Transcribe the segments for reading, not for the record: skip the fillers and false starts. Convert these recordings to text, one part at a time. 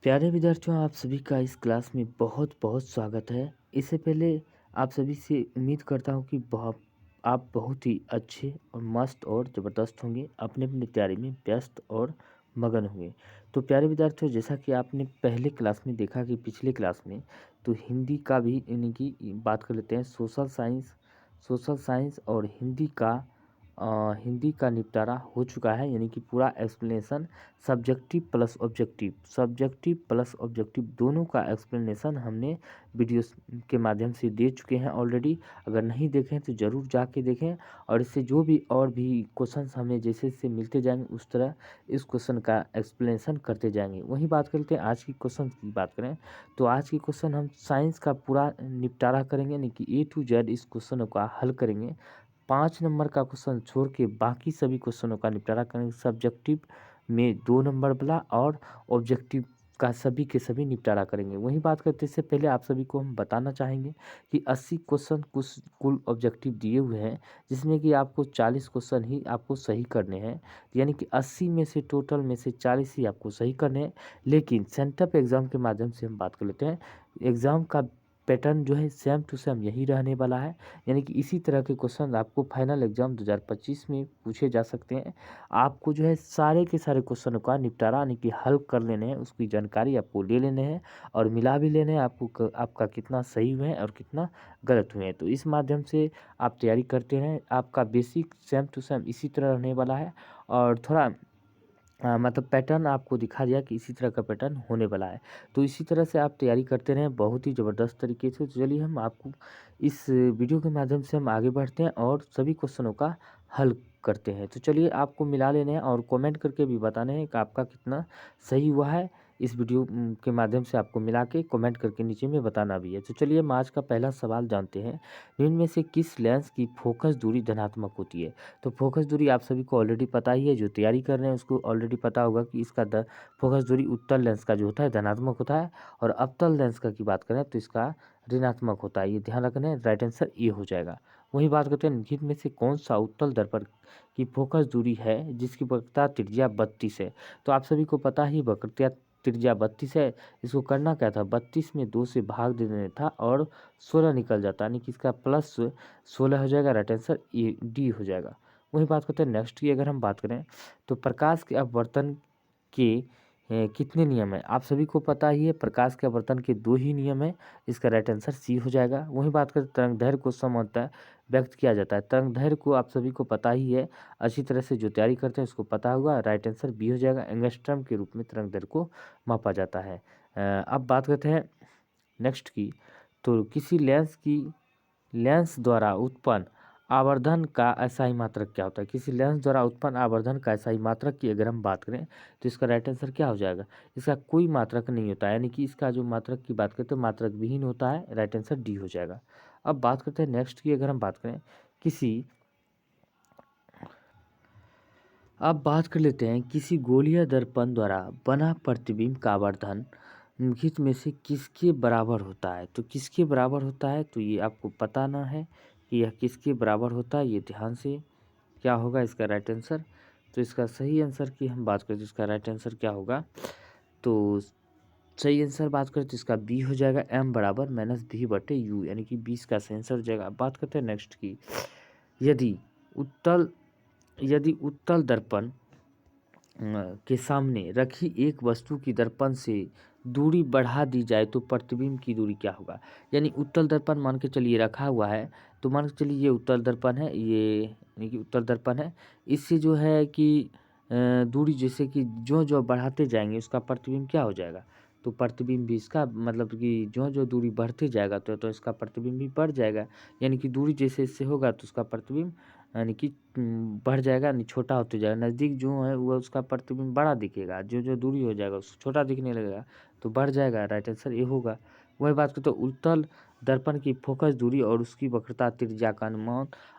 प्यारे विद्यार्थियों, आप सभी का इस क्लास में बहुत बहुत स्वागत है। इससे पहले आप सभी से उम्मीद करता हूँ कि आप बहुत ही अच्छे और मस्त और ज़बरदस्त होंगे, अपने अपनी तैयारी में व्यस्त और मगन होंगे। तो प्यारे विद्यार्थियों, जैसा कि आपने पहले क्लास में देखा कि पिछले क्लास में तो हिंदी का भी यानी कि बात कर लेते हैं। सोशल साइंस और हिंदी का निपटारा हो चुका है, यानी कि पूरा एक्सप्लेनेशन सब्जेक्टिव दोनों का एक्सप्लेनेशन हमने वीडियोस के माध्यम से दे चुके हैं ऑलरेडी। अगर नहीं देखें तो ज़रूर जाके देखें, और इससे जो भी और भी क्वेश्चंस हमें जैसे जैसे मिलते जाएंगे उस तरह इस क्वेश्चन का एक्सप्लेनेशन करते जाएंगे। वहीं बात करते हैं आज की क्वेश्चन की बात करें तो आज की क्वेश्चन हम साइंस का पूरा निपटारा करेंगे, यानी कि A to Z इस क्वेश्चनों का हल करेंगे। 5 नंबर का क्वेश्चन छोड़ के बाकी सभी क्वेश्चनों का निपटारा करेंगे। सब्जेक्टिव में 2 नंबर वाला और ऑब्जेक्टिव का सभी के सभी निपटारा करेंगे। वहीं बात करते इससे पहले आप सभी को हम बताना चाहेंगे कि 80 क्वेश्चन कुल ऑब्जेक्टिव दिए हुए हैं, जिसमें कि आपको 40 क्वेश्चन ही आपको सही करने हैं। यानी कि 80 में से टोटल में से 40 ही आपको सही करने हैं। लेकिन सेंटअप एग्ज़ाम के माध्यम से हम बात कर लेते हैं। एग्ज़ाम का पैटर्न जो है सेम टू सेम यही रहने वाला है, यानी कि इसी तरह के क्वेश्चन आपको फाइनल एग्जाम 2025 में पूछे जा सकते हैं। आपको जो है सारे के सारे क्वेश्चनों का निपटारा यानी कि हल कर लेने हैं, उसकी जानकारी आपको ले लेने हैं और मिला भी लेने हैं आपका कितना सही हुए हैं और कितना गलत हुए हैं। तो इस माध्यम से आप तैयारी करते रहें। आपका बेसिक सेम टू सेम इसी तरह रहने वाला है, और थोड़ा मतलब पैटर्न आपको दिखा दिया कि इसी तरह का पैटर्न होने वाला है। तो इसी तरह से आप तैयारी करते रहें बहुत ही ज़बरदस्त तरीके से। तो चलिए हम आपको इस वीडियो के माध्यम से हम आगे बढ़ते हैं और सभी क्वेश्चनों का हल करते हैं। तो चलिए आपको मिला लेने हैं और कमेंट करके भी बताने हैं कि आपका कितना सही हुआ है। इस वीडियो के माध्यम से आपको मिला के कमेंट करके नीचे में बताना भी है। तो चलिए हम आज का पहला सवाल जानते हैं। निम्न में से किस लेंस की फोकस दूरी धनात्मक होती है? तो फोकस दूरी आप सभी को ऑलरेडी पता ही है, जो तैयारी कर रहे हैं उसको ऑलरेडी पता होगा कि इसका फोकस दूरी उत्तल लेंस का जो होता है धनात्मक होता है, और अवतल लेंस का की बात करें तो इसका ऋणात्मक होता है। ये ध्यान रखना है, राइट आंसर ये हो जाएगा। वही बात करते हैं, निम्नलिखित में से कौन सा उत्तल दर्पण की फोकस दूरी है जिसकी वक्रता त्रिज्या 32 है? तो आप सभी को पता ही वक्रता त्रिज्या 32 है। इसको करना क्या था, 32 में 2 से भाग दे देना था और 16 निकल जाता, यानी कि इसका प्लस 16 हो जाएगा। राइट आंसर ए डी हो जाएगा। वही बात करते हैं नेक्स्ट की, अगर हम बात करें तो प्रकाश के अपवर्तन के कितने नियम हैं? आप सभी को पता ही है, प्रकाश के अपवर्तन के 2 ही नियम हैं। इसका राइट आंसर सी हो जाएगा। वही बात करें तरंग दैर्घ्य को सामान्यतः व्यक्त किया जाता है। तरंग दैर्घ्य को आप सभी को पता ही है, अच्छी तरह से जो तैयारी करते हैं उसको पता होगा। राइट आंसर बी हो जाएगा। एंगस्ट्रम के रूप में तरंग दैर्घ्य को मापा जाता है। अब बात करते हैं नेक्स्ट की, तो किसी लेंस द्वारा उत्पन्न आवर्धन का अस्थायी मात्रक क्या होता है? किसी लेंस द्वारा उत्पन्न आवर्धन का अस्थायी मात्रक की अगर हम बात करें तो इसका राइट आंसर क्या हो जाएगा? इसका कोई मात्रक नहीं होता है, यानी कि इसका जो मात्रक की बात करें तो मात्रक विहीन होता है। राइट आंसर डी हो जाएगा। अब बात करते हैं नेक्स्ट की, अगर हम बात करें किसी अब बात कर लेते हैं किसी गोलीय दर्पण द्वारा बना प्रतिबिंब का आवर्धन निम्नलिखित में से किसके बराबर होता है? तो किसके बराबर होता है, तो ये आपको बताना है कि यह किसके बराबर होता है। ये ध्यान से क्या होगा इसका राइट आंसर, तो इसका सही आंसर की हम बात करें तो इसका राइट आंसर क्या होगा, तो सही आंसर बात करें तो इसका बी हो जाएगा। एम बराबर माइनस बी बटे यू, यानी कि 20 का सही आंसर हो जाएगा। अब बात करते हैं नेक्स्ट की, यदि उत्तल यदि उत्तल दर्पण के सामने रखी एक वस्तु की दर्पण से दूरी बढ़ा दी जाए तो प्रतिबिंब की दूरी क्या होगा? यानी उत्तल दर्पण मान के चलिए रखा हुआ है, तो मान के चलिए ये उत्तल दर्पण है, ये यानी कि उत्तल दर्पण है। इससे जो है कि दूरी जैसे कि जो जो बढ़ाते जाएंगे उसका प्रतिबिंब क्या हो जाएगा, तो प्रतिबिंब भी इसका मतलब कि जो जो दूरी बढ़ते जाएगा तो इसका प्रतिबिंब भी बढ़ जाएगा। यानी कि दूरी जैसे इससे होगा तो उसका प्रतिबिंब यानी कि बढ़ जाएगा, यानी छोटा होते जाएगा। नज़दीक जो है वो उसका प्रतिबिंब बड़ा दिखेगा, जो जो दूरी हो जाएगा उसको छोटा दिखने लगेगा, तो बढ़ जाएगा। राइट आंसर ये होगा। वही बात करते तो उत्तल दर्पण की फोकस दूरी और उसकी वक्रता त्रिज्या का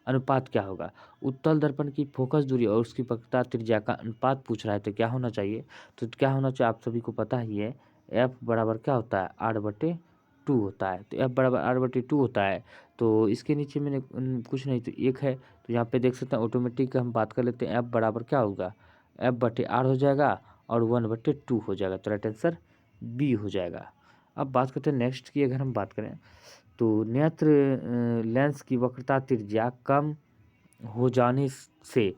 अनुपात क्या होगा? उत्तल दर्पण की फोकस दूरी और उसकी वक्रता त्रिज्या का अनुपात पूछ रहा है, तो क्या होना चाहिए, तो क्या होना चाहिए आप सभी को पता ही है। एफ बराबर क्या होता है, 8/2 होता है। तो एफ बराबर 8/2 होता है, तो इसके नीचे मैंने कुछ नहीं तो एक है, तो यहाँ पे देख सकते हैं ऑटोमेटिक हम बात कर लेते हैं। एफ बराबर क्या होगा, F/R हो जाएगा और 1/2 हो जाएगा। तो राइट आंसर बी हो जाएगा। अब बात करते हैं नेक्स्ट की, अगर हम बात करें तो नेत्र लेंस की वक्रता त्रिज्या कम हो जाने से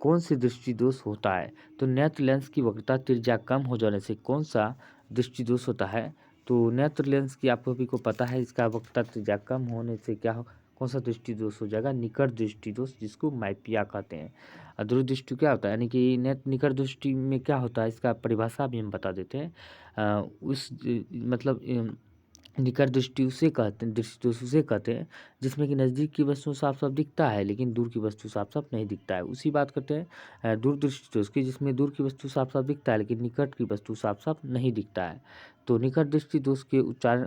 कौन सी दृष्टि दोष होता है? तो नेत्र लेंस की वक्रता त्रिज्या कम हो जाने से कौन सा दृष्टि दोष होता है? तो नेत्र लेंस की आप सभी को पता है, इसका वक्रता त्रिज्या कम होने से कौन सा दृष्टि दोष हो जाएगा? निकट दृष्टि दोष, जिसको माइपिया कहते हैं। दूरदृष्टि क्या होता है, यानी कि निकट दृष्टि में क्या होता है, इसका परिभाषा भी हम बता देते हैं। मतलब निकट दृष्टि उसे कहते हैं, दृष्टि दोष उसे कहते हैं जिसमें कि नज़दीक की वस्तु साफ साफ दिखता है लेकिन दूर की वस्तु साफ साफ नहीं दिखता है, उसी बात करते हैं दूर दृष्टि दोष की, जिसमें दूर की वस्तु साफ साफ दिखता है लेकिन निकट की वस्तु साफ साफ नहीं दिखता है। तो निकट दृष्टि दोष के उच्चारण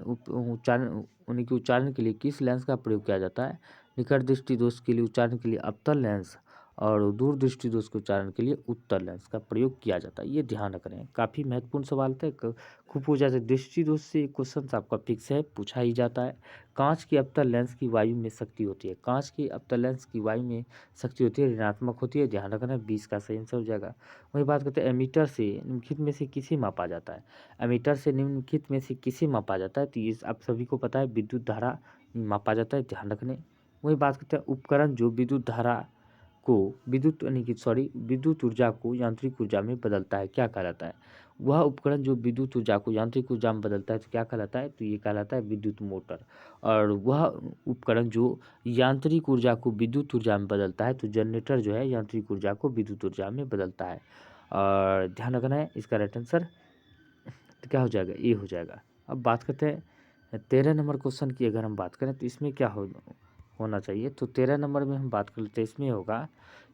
के लिए किस लेंस का प्रयोग किया जाता है? निकट दृष्टि दोष के लिए उच्चारण के लिए अवतल लेंस और दूर दृष्टि दोष के उच्चारण के लिए उत्तल लेंस का प्रयोग किया जाता है। ये ध्यान रख रहे हैं, काफ़ी महत्वपूर्ण सवाल था। खूब पूछा जाता है, दृष्टि दोष से क्वेश्चन आपका फिक्स है, पूछा ही जाता है। कांच की अवतल लेंस की वायु में शक्ति होती है, कांच की अवतल लेंस की वायु में शक्ति होती है, ऋणात्मक होती है, ध्यान रखना। 20 का सही आंसर हो जाएगा। वही बात करते हैं, एमीटर से निम्नलिखित में से किसे मापा जाता है? एमीटर से निम्नलिखित में से किसे मापा जाता है? तो ये आप सभी को पता है, विद्युत धारा मापा जाता है, ध्यान रखने। वही बात करते हैं, उपकरण जो विद्युत धारा को विद्युत ऊर्जा को यांत्रिक ऊर्जा में बदलता है, क्या कहलाता है? वह उपकरण जो विद्युत ऊर्जा को यांत्रिक ऊर्जा में बदलता है तो क्या कहलाता है? तो ये कहलाता है विद्युत मोटर। और वह उपकरण जो यांत्रिक ऊर्जा को विद्युत ऊर्जा में बदलता है तो जनरेटर जो है यांत्रिक ऊर्जा को विद्युत ऊर्जा में बदलता है। और ध्यान रखना है, इसका राइट आंसर तो क्या हो जाएगा? ए हो जाएगा। अब बात करते हैं 13 नंबर क्वेश्चन की, अगर हम बात करें तो इसमें क्या होना चाहिए? तो 13 नंबर में हम बात कर लेते हैं, इसमें होगा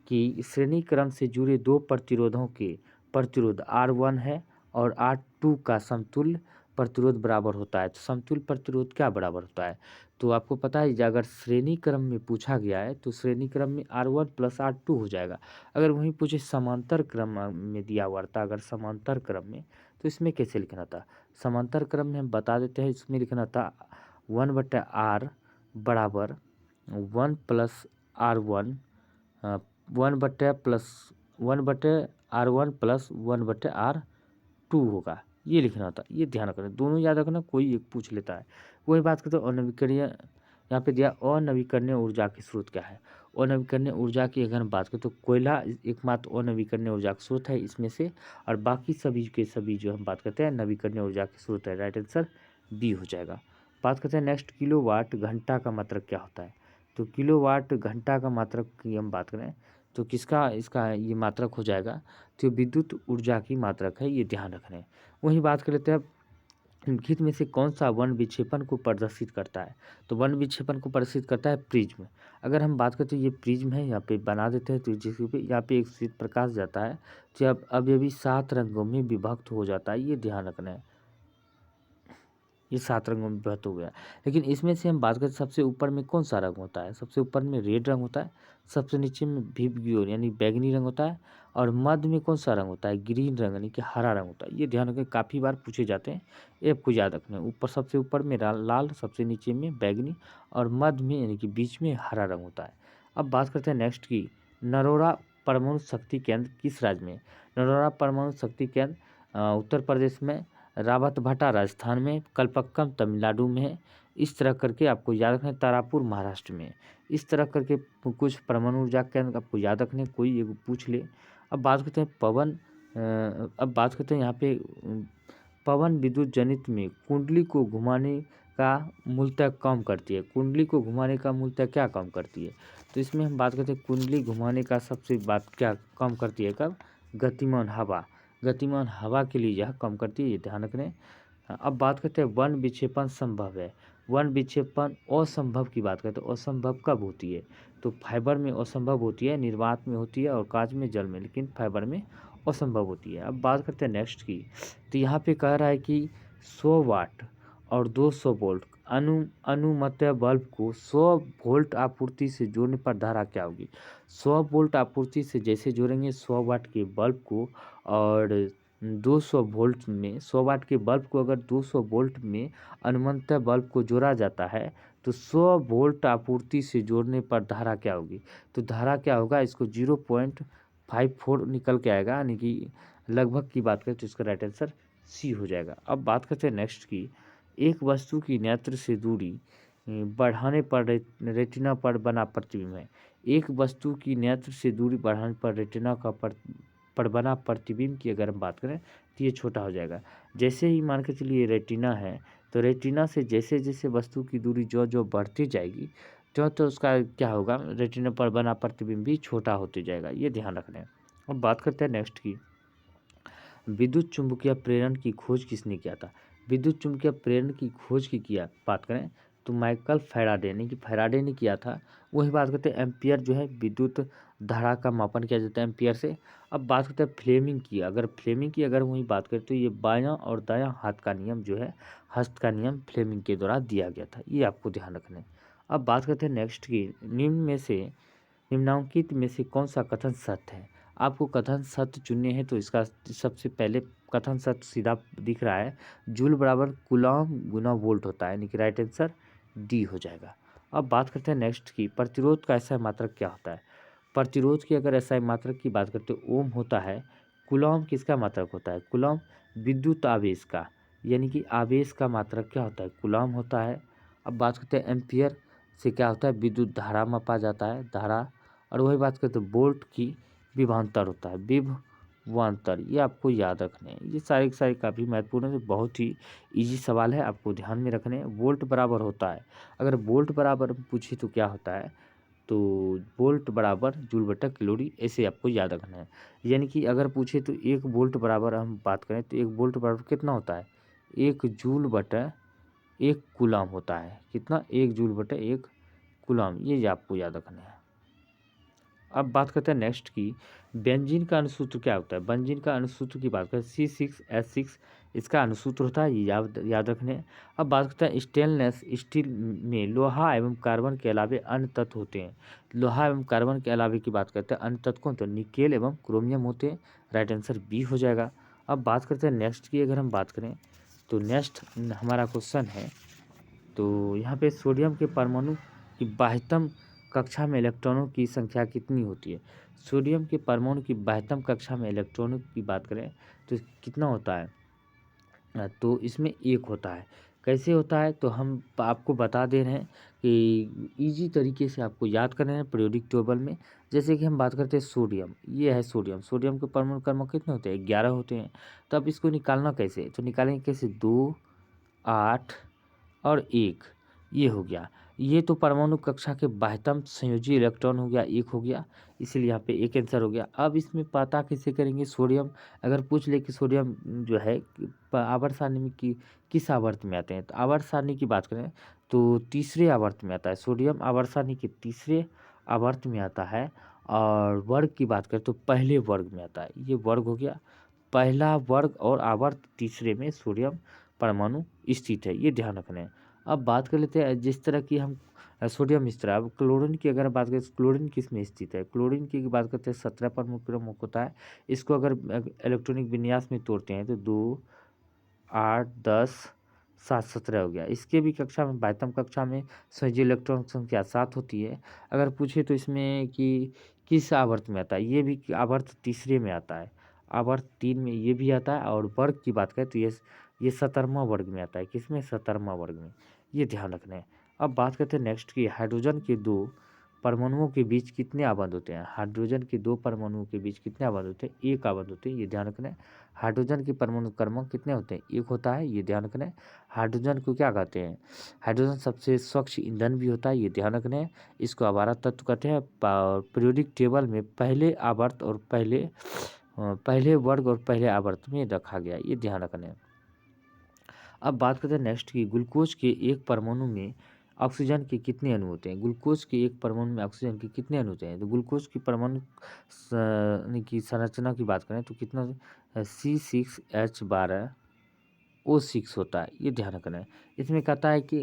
कि श्रेणी क्रम से जुड़े दो प्रतिरोधों के प्रतिरोध R1 है और R2 का समतुल्य प्रतिरोध बराबर होता है। तो समतुल्य प्रतिरोध क्या बराबर होता है? तो आपको पता है, अगर श्रेणी क्रम में पूछा गया है तो श्रेणी क्रम में R1 प्लस R2 हो जाएगा। अगर वहीं पूछे समांतर क्रम में दिया हुआ था, अगर समांतर क्रम में, तो इसमें कैसे लिखना था? समांतर क्रम में हम बता देते हैं, इसमें लिखना था 1/R बराबर 1 plus R1 1/R1 plus 1/R2 होगा, ये लिखना था। ये ध्यान रखना, दोनों याद रखना, कोई एक पूछ लेता है। वही बात करते हैं अनवीकरणीय, यहाँ पे दिया अनवीकरणीय ऊर्जा की स्रोत क्या है? अनवीकरणीय ऊर्जा की अगर हम बात करें तो कोयला एकमात्र अनवीकरणीय ऊर्जा का स्रोत है इसमें से, और बाकी सभी के सभी जो हम बात करते हैं नवीकरणीय ऊर्जा के स्रोत है। राइट आंसर बी हो जाएगा। बात करते हैं नेक्स्ट, किलोवाट घंटा का मात्रक क्या होता है? तो किलोवाट घंटा का मात्रक की हम बात करें तो किसका इसका ये मात्रक हो जाएगा? तो विद्युत ऊर्जा की मात्रक है, ये ध्यान रखना है। वही बात कर लेते हैं, निम्नलिखित में से कौन सा वन विक्षेपण को प्रदर्शित करता है? तो वन विक्षेपण को प्रदर्शित करता है प्रिज्म। अगर हम बात करते हैं, ये प्रिज्म है, यहाँ पे बना देते हैं तो जैसे पे यहाँ पे एक श्वेत प्रकाश जाता है जो अब ये भी 7 रंगों में विभक्त हो जाता है, ये ध्यान रखना है। ये 7 रंगों में विभक्त हो गया, लेकिन इसमें से हम बात करें सबसे ऊपर में कौन सा रंग होता है? सबसे ऊपर में रेड रंग होता है, सबसे नीचे में विबग्योर यानी बैंगनी रंग होता है, और मध्य में कौन सा रंग होता है? ग्रीन रंग यानी कि हरा रंग होता है। ये ध्यान रखें, काफ़ी बार पूछे जाते हैं, ये आपको याद रखना है। ऊपर सबसे ऊपर में लाल, सबसे नीचे में बैंगनी, और मध्य में यानी कि बीच में हरा रंग होता है। अब बात करते हैं नेक्स्ट की, नरोरा परमाणु शक्ति केंद्र किस राज्य में? नरोरा परमाणु शक्ति केंद्र उत्तर प्रदेश में, रावतभाटा राजस्थान में, कलपक्कम तमिलनाडु में है। इस तरह करके आपको याद रखना है, तारापुर महाराष्ट्र में। इस तरह करके कुछ परमाणु ऊर्जा केंद्र आपको याद रखने, कोई एक पूछ ले। अब बात करते हैं अब बात करते हैं यहाँ पे पवन विद्युत जनित में कुंडली को घुमाने का मूलतः कम करती है। कुंडली को घुमाने का मूलतः क्या कम करती है? तो इसमें हम बात करते हैं कुंडली घुमाने का सबसे बात क्या कम करती है? कब? गतिमान हवा, गतिमान हवा के लिए यह कम करती है, ये ध्यान रखने। अब बात करते हैं वन विक्षेपण संभव है। वन विक्षेपण असंभव की बात करते हैं, असंभव कब होती है? तो फाइबर में असंभव होती है, निर्वात में होती है, और कांच में, जल में, लेकिन फाइबर में असंभव होती है। अब बात करते हैं नेक्स्ट की, तो यहाँ पे कह रहा है कि 100 वाट और 200 वोल्ट अनुमत बल्ब को 100 वोल्ट आपूर्ति से जोड़ने पर धारा क्या होगी? 100 वोल्ट आपूर्ति से जैसे जोड़ेंगे 100 वाट के बल्ब को, और 200 वोल्ट में 100 वाट के बल्ब को अगर 200 वोल्ट में अनुमत बल्ब को जोड़ा जाता है तो 100 वोल्ट आपूर्ति से जोड़ने पर धारा क्या होगी? तो धारा क्या होगा? इसको 0.54 निकल के आएगा, यानी कि लगभग की बात करें तो इसका राइट आंसर सी हो जाएगा। अब बात करते हैं नेक्स्ट की, एक वस्तु की नेत्र से दूरी बढ़ाने पर रेटिना पर बना प्रतिबिंब है। एक वस्तु की नेत्र से दूरी बढ़ाने पर रेटिना का पर बना प्रतिबिंब की अगर हम बात करें तो ये छोटा हो जाएगा। जैसे ही मान के चलिए रेटिना है, तो रेटिना से जैसे जैसे वस्तु की दूरी जो जो बढ़ती जाएगी तो उसका क्या होगा, रेटिना पर बना प्रतिबिंब भी छोटा होते जाएगा, ये ध्यान रखना है। अब बात करते हैं नेक्स्ट की, विद्युत चुम्बकीय प्रेरण की खोज किसने किया था। विद्युत चुम्बकीय प्रेरण की खोज की किया बात करें तो माइकल फैराडे ने, कि फैराडे ने किया था। वही बात करते हैं एम्पियर जो है विद्युत धारा का मापन किया जाता है एम्पियर से। अब बात करते हैं फ्लेमिंग की, अगर वही बात करें तो ये बायां और दायां हाथ का नियम जो है, हस्त का नियम फ्लेमिंग के द्वारा दिया गया था, ये आपको ध्यान रखना है। अब बात करते हैं नेक्स्ट की, निम्नांकित में से कौन सा कथन सत्य है। आपको कथन सत्य चुनने हैं, तो इसका सबसे पहले कथन सत्य सीधा दिख रहा है, जूल बराबर कूलॉम गुना वोल्ट होता है, यानी कि राइट आंसर डी हो जाएगा। अब बात करते हैं नेक्स्ट की, प्रतिरोध का ऐसा मात्रक क्या होता है। प्रतिरोध की अगर ऐसा मात्रक की बात करते हैं ओम होता है। कूलॉम किसका मात्रक होता है, कूलॉम विद्युत आवेश का, यानी कि आवेश का मात्रक क्या होता है, कूलॉम होता है। अब बात करते हैं एम्पियर से क्या होता है, विद्युत धारा मापा जाता है, धारा। और वही बात करते हैं वोल्ट की विभवांतर होता है, विभवांतर, ये आपको याद रखने हैं। ये सारे के सारे काफ़ी महत्वपूर्ण है, बहुत ही इजी सवाल है, आपको ध्यान में रखने हैं। वोल्ट बराबर होता है, अगर वोल्ट बराबर पूछे तो क्या होता है, तो वोल्ट बराबर जूल बटा कैलोरी, ऐसे आपको याद रखना है। यानी कि अगर पूछे तो एक वोल्ट बराबर हम बात करें तो एक वोल्ट बराबर कितना होता है, एक जूल बटा एक कूलॉम होता है, कितना, एक जूल बटा एक कूलॉम, ये आपको याद रखना है। अब बात करते हैं नेक्स्ट की, बेंजीन का अनुसूत्र क्या होता है। बेंजीन का अनुसूत्र की बात करें C6H6 इसका अनुसूत्र होता है, ये याद रखने हैं। अब बात करते हैं स्टेनलेस स्टील में लोहा एवं कार्बन के अलावे अन्य तत्व होते हैं। लोहा एवं कार्बन के अलावे की बात करते हैं अन्य तत्व कौन, तो निकेल एवं क्रोमियम होते हैं, राइट आंसर बी हो जाएगा। अब बात करते हैं नेक्स्ट की, अगर हम बात करें तो नेक्स्ट हमारा क्वेश्चन है, तो यहाँ पे सोडियम के परमाणु की बाह्यतम कक्षा में इलेक्ट्रॉनों की संख्या कितनी होती है। सोडियम के परमाणु की बाह्यतम कक्षा में इलेक्ट्रॉनों की बात करें तो कितना होता है, तो इसमें एक होता है। कैसे होता है, तो हम आपको बता दे रहे हैं कि इजी तरीके से आपको याद करना है पीरियोडिक टेबल में। जैसे कि हम बात करते हैं सोडियम, ये है सोडियम, सोडियम के परमाणु क्रमांक कितने होते हैं, 11 होते हैं। तो अब इसको निकालना कैसे, तो निकालेंगे कैसे, 2, 8 और 1, ये हो गया। ये तो परमाणु कक्षा के बाह्यतम संयोजी इलेक्ट्रॉन हो गया, एक हो गया, इसीलिए यहाँ पे एक आंसर हो गया। अब इसमें पता कैसे करेंगे, सोडियम अगर पूछ ले कि सोडियम जो है आवर्त सारणी में किस आवर्त में आते हैं, तो आवर्त सारणी की बात करें तो तीसरे आवर्त में आता है सोडियम, आवर्त सारणी के तीसरे आवर्त में आता है। और वर्ग की बात करें तो पहले वर्ग में आता है, ये वर्ग हो गया, पहला वर्ग और आवर्त तीसरे में सोडियम परमाणु स्थित है, ये ध्यान रखना है। अब बात कर लेते हैं जिस तरह की हम सोडियम इस तरह। अब क्लोरीन की अगर बात करें, क्लोरीन किस में स्थित है, क्लोरीन की बात करते हैं 17 परमाणु क्रमांक होता है। इसको अगर इलेक्ट्रॉनिक विन्यास में तोड़ते हैं तो 2, 8, 10, 7, 17 हो गया। इसके भी कक्षा में बाह्यतम कक्षा में संयोजी इलेक्ट्रॉन संख्या 7 होती है। अगर पूछे तो इसमें कि किस आवर्त में आता है, ये भी आवर्त तीसरे में आता है, आवर्त 3 में ये भी आता है। और वर्ग की बात करें तो ये 17वां वर्ग में आता है, किसमें, 17वां वर्ग में, ये ध्यान रखना है। अब बात करते हैं नेक्स्ट की, हाइड्रोजन के दो परमाणुओं के बीच कितने आबंध होते हैं। हाइड्रोजन के दो परमाणुओं के बीच कितने आबंध होते हैं, एक आबंध होते हैं, ये ध्यान रखना है। हाइड्रोजन के परमाणु क्रमांक कितने होते हैं, एक होता है, ये ध्यान रखना है। हाइड्रोजन को क्या कहते हैं, हाइड्रोजन सबसे स्वच्छ ईंधन भी होता है, ये ध्यान रखना है। इसको आवारा तत्व कहते हैं। पीरियोडिक टेबल में पहले आवर्त और पहले वर्ग और पहले आवर्त में रखा गया, ये ध्यान रखना है। अब बात करते हैं नेक्स्ट की, ग्लूकोज के एक परमाणु में ऑक्सीजन के कितने अणु होते हैं। ग्लूकोज के एक परमाणु में ऑक्सीजन के कितने अणु होते हैं, तो ग्लूकोज की परमाणु की संरचना की बात करें तो कितना, C6H12O6 होता है, ये ध्यान रखना है। इसमें कहता है कि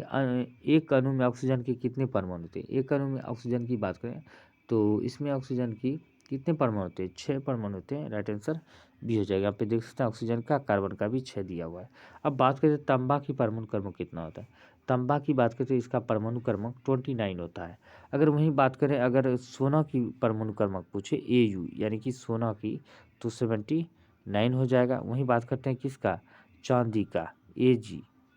एक अणु में ऑक्सीजन के कितने परमाणु होते हैं। एक अणु में ऑक्सीजन की बात करें तो इसमें ऑक्सीजन की कितने परमाणु होते हैं, 6 परमाणु होते हैं, राइट आंसर भी हो जाएगा। यहाँ पे देख सकते हैं ऑक्सीजन का, कार्बन का भी 6 दिया हुआ है। अब बात करें तांबा की परमाणु क्रमांक कितना होता है। तांबा की बात करें तो इसका परमाणु क्रमांक 29 होता है। अगर वहीं बात करें, अगर सोना की परमाणु क्रमांक पूछे AU यानी कि सोना की, तो 79 हो जाएगा। वहीं बात करते हैं किसका, चांदी का Ag,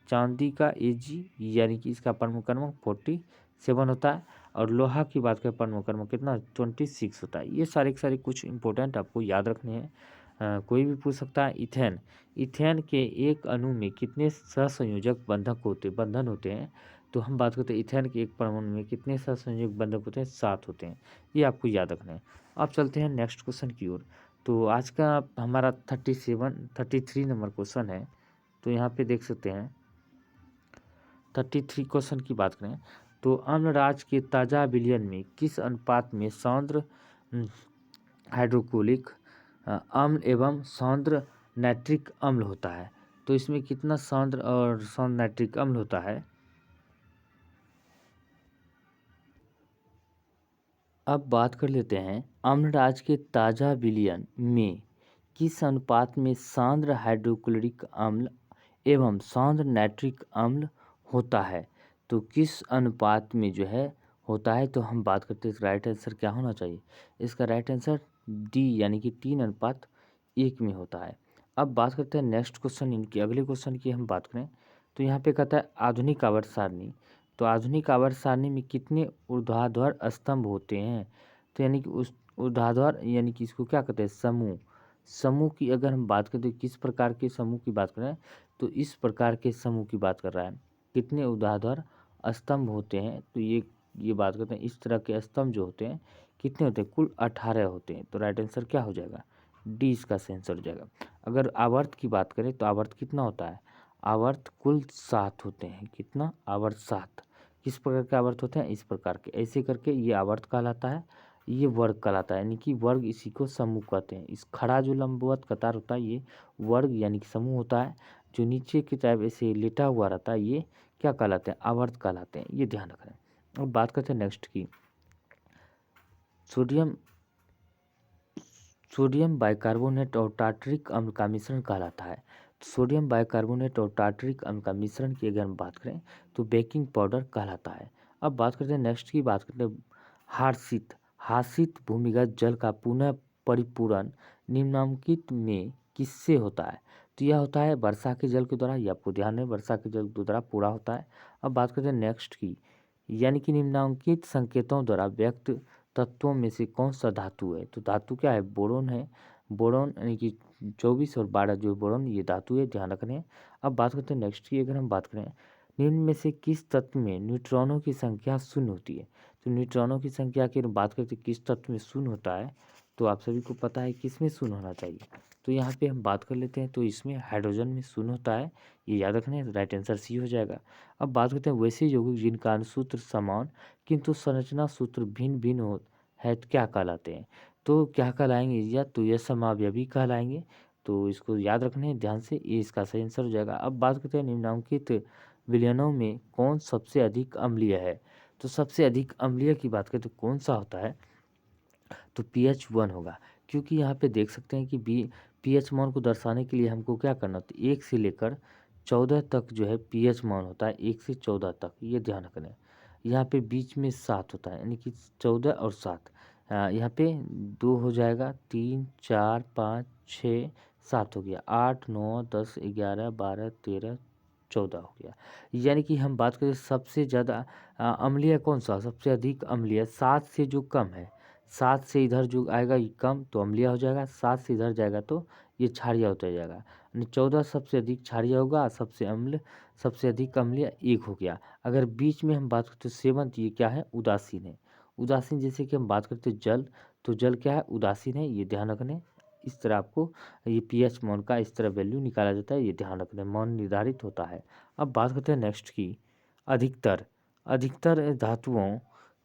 चांदी का Ag यानी कि इसका परमाणु क्रमांक 47 होता है। और लोहा की बात करें परमाणु क्रमांक कितना 26 होता है। ये सारे के सारे कुछ इंपॉर्टेंट आपको याद रखने हैं। कोई भी पूछ सकता है। इथेन, इथेन के एक अणु में कितने सहसंयोजक बंधन होते हैं। तो हम बात करते हैं इथेन के एक परमाणु में कितने सहसंयोजक बंधक होते हैं, 7 होते हैं। ये आपको याद रखना है। अब चलते हैं नेक्स्ट क्वेश्चन की ओर। तो आज का हमारा 33 नंबर क्वेश्चन है। तो यहाँ पे देख सकते हैं 33 क्वेश्चन की बात करें तो अम्लराज के ताज़ा विलयन में किस अनुपात में सांद्र हाइड्रोक्लोरिक अम्ल एवं सांद्र नाइट्रिक अम्ल होता है। तो इसमें कितना सांद्र और सांद्र नाइट्रिक अम्ल होता है। अब बात कर लेते हैं अम्लराज के ताज़ा विलयन में किस अनुपात में सांद्र हाइड्रोक्लोरिक अम्ल एवं सांद्र नाइट्रिक अम्ल होता है। तो किस अनुपात में जो है होता है। तो हम बात करते हैं राइट आंसर क्या होना चाहिए। इसका राइट आंसर डी यानी कि 3:1 में होता है। अब बात करते हैं नेक्स्ट क्वेश्चन, इनके अगले क्वेश्चन की हम बात करें तो यहाँ पे कहता है आधुनिक आवर्त सारणी। तो आधुनिक आवर्त सारणी में कितने ऊर्ध्वाधर स्तंभ होते हैं। तो यानी कि उस ऊर्ध्वाधर यानी कि इसको क्या कहते हैं समूह। समूह की अगर हम बात करें तो किस प्रकार के समूह की बात करें तो इस प्रकार के समूह की बात कर रहा है। कितने ऊर्ध्वाधर स्तंभ होते हैं। तो ये बात करते हैं इस तरह के स्तंभ जो होते हैं कितने होते हैं, कुल 18 होते हैं। तो राइट आंसर क्या हो जाएगा, डी इसका सही आंसर हो जाएगा। अगर आवर्त की बात करें तो आवर्त कितना होता है, आवर्त कुल 7 होते हैं। कितना, आवर्त 7। किस प्रकार के आवर्त होते हैं, इस प्रकार के, ऐसे करके ये आवर्त कहलाता है, ये वर्ग कहलाता है। यानी कि वर्ग इसी को समूह कहते हैं। इस खड़ा जो लंबवत कतार होता है ये वर्ग यानी कि समूह होता है। जो नीचे की तरफ ऐसे लेटा हुआ रहता है ये क्या कहलाते हैं, आवर्त कहलाते हैं। ये ध्यान रखना है। अब बात करते हैं नेक्स्ट की सोडियम बाइकार्बोनेट और टार्टरिक अम्ल का मिश्रण कहलाता है। सोडियम बाइकार्बोनेट और टार्टरिक अम्ल का मिश्रण की अगर हम बात करें तो बेकिंग पाउडर कहलाता है। अब बात करते हैं नेक्स्ट की, बात करते हैं हारसित। हारसित भूमिगत जल का पुनः परिपूरण निम्नांकित में किससे होता है। तो यह होता है वर्षा के जल के द्वारा। ये आपको ध्यान है, वर्षा के जल के द्वारा पूरा होता है। अब बात करते हैं नेक्स्ट की, यानी कि निम्नांकित संकेतों द्वारा व्यक्त तत्वों में से कौन सा धातु है। तो धातु क्या है, बोरोन है। बोरोन यानी कि 24 और 12 जो बोरोन ये धातु है, ध्यान रखने हैं। अब बात करते हैं नेक्स्ट की, अगर हम बात करें निम्न में से किस तत्व में न्यूट्रॉनों की संख्या शून्य होती है। तो न्यूट्रॉनों की संख्या की बात करते हैं किस तत्व में शून्य होता है। तो आप सभी को पता है किस में शून्य होना चाहिए। तो यहाँ पे हम बात कर लेते हैं तो इसमें हाइड्रोजन में शून्य होता है। ये याद रखने, राइट आंसर सी हो जाएगा। अब बात करते हैं वैसे यौगिक जिनका अनुसूत्र समान किंतु संरचना सूत्र भिन्न भिन्न हो है तो क्या कहलाते हैं। तो क्या कहलाएंगे, या तो ये समावयवी कहलाएंगे। तो इसको याद रखने हैं ध्यान से, ये इसका सही आंसर हो जाएगा। अब बात करते हैं निम्नांकित विलयनों में कौन सबसे अधिक अम्लीय है। तो सबसे अधिक अम्लीय की बात करें तो कौन सा होता है, तो pH 1 होगा। क्योंकि यहाँ पे देख सकते हैं कि pH मान को दर्शाने के लिए हमको क्या करना होता है, 1 से लेकर 14 तक जो है pH मान होता है, 1 से 14 तक, ये ध्यान रखना है। यहाँ पे बीच में 7 होता है, यानी कि 14 और 7। यहाँ पे 2 हो जाएगा, 3 4 5 6 7 हो गया, 8 9 10 11 12 13 14 हो गया। यानी कि हम बात करें सबसे ज़्यादा अम्लीय कौन सा, सबसे अधिक अम्लीय 7 से जो कम है। 7 से इधर जो आएगा ये कम तो अम्लीय हो जाएगा, 7 से इधर जाएगा तो ये क्षारीय होता जाएगा। यानी 14 सबसे अधिक क्षारीय होगा, सबसे अधिक अम्लीय 1 हो गया। अगर बीच में हम बात करते तो 7 ये क्या है, उदासीन है। उदासीन जैसे कि हम बात करते जल, तो जल क्या है, उदासीन है। ये ध्यान रखने, इस तरह आपको ये pH मान का इस तरह वैल्यू निकाला जाता है, ये ध्यान रखने, मान निर्धारित होता है। अब बात करते हैं नेक्स्ट की, अधिकतर अधिकतर धातुओं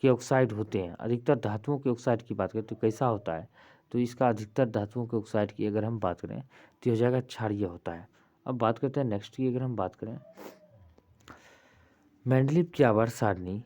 के ऑक्साइड होते हैं। अधिकतर धातुओं के ऑक्साइड की बात करें तो कैसा होता है। तो इसका अधिकतर धातुओं के ऑक्साइड की अगर हम बात करें तो हो जाएगा क्षारीय होता है। अब बात करते हैं नेक्स्ट की, अगर हम बात करें मेंडलीव की आवर्त सारणी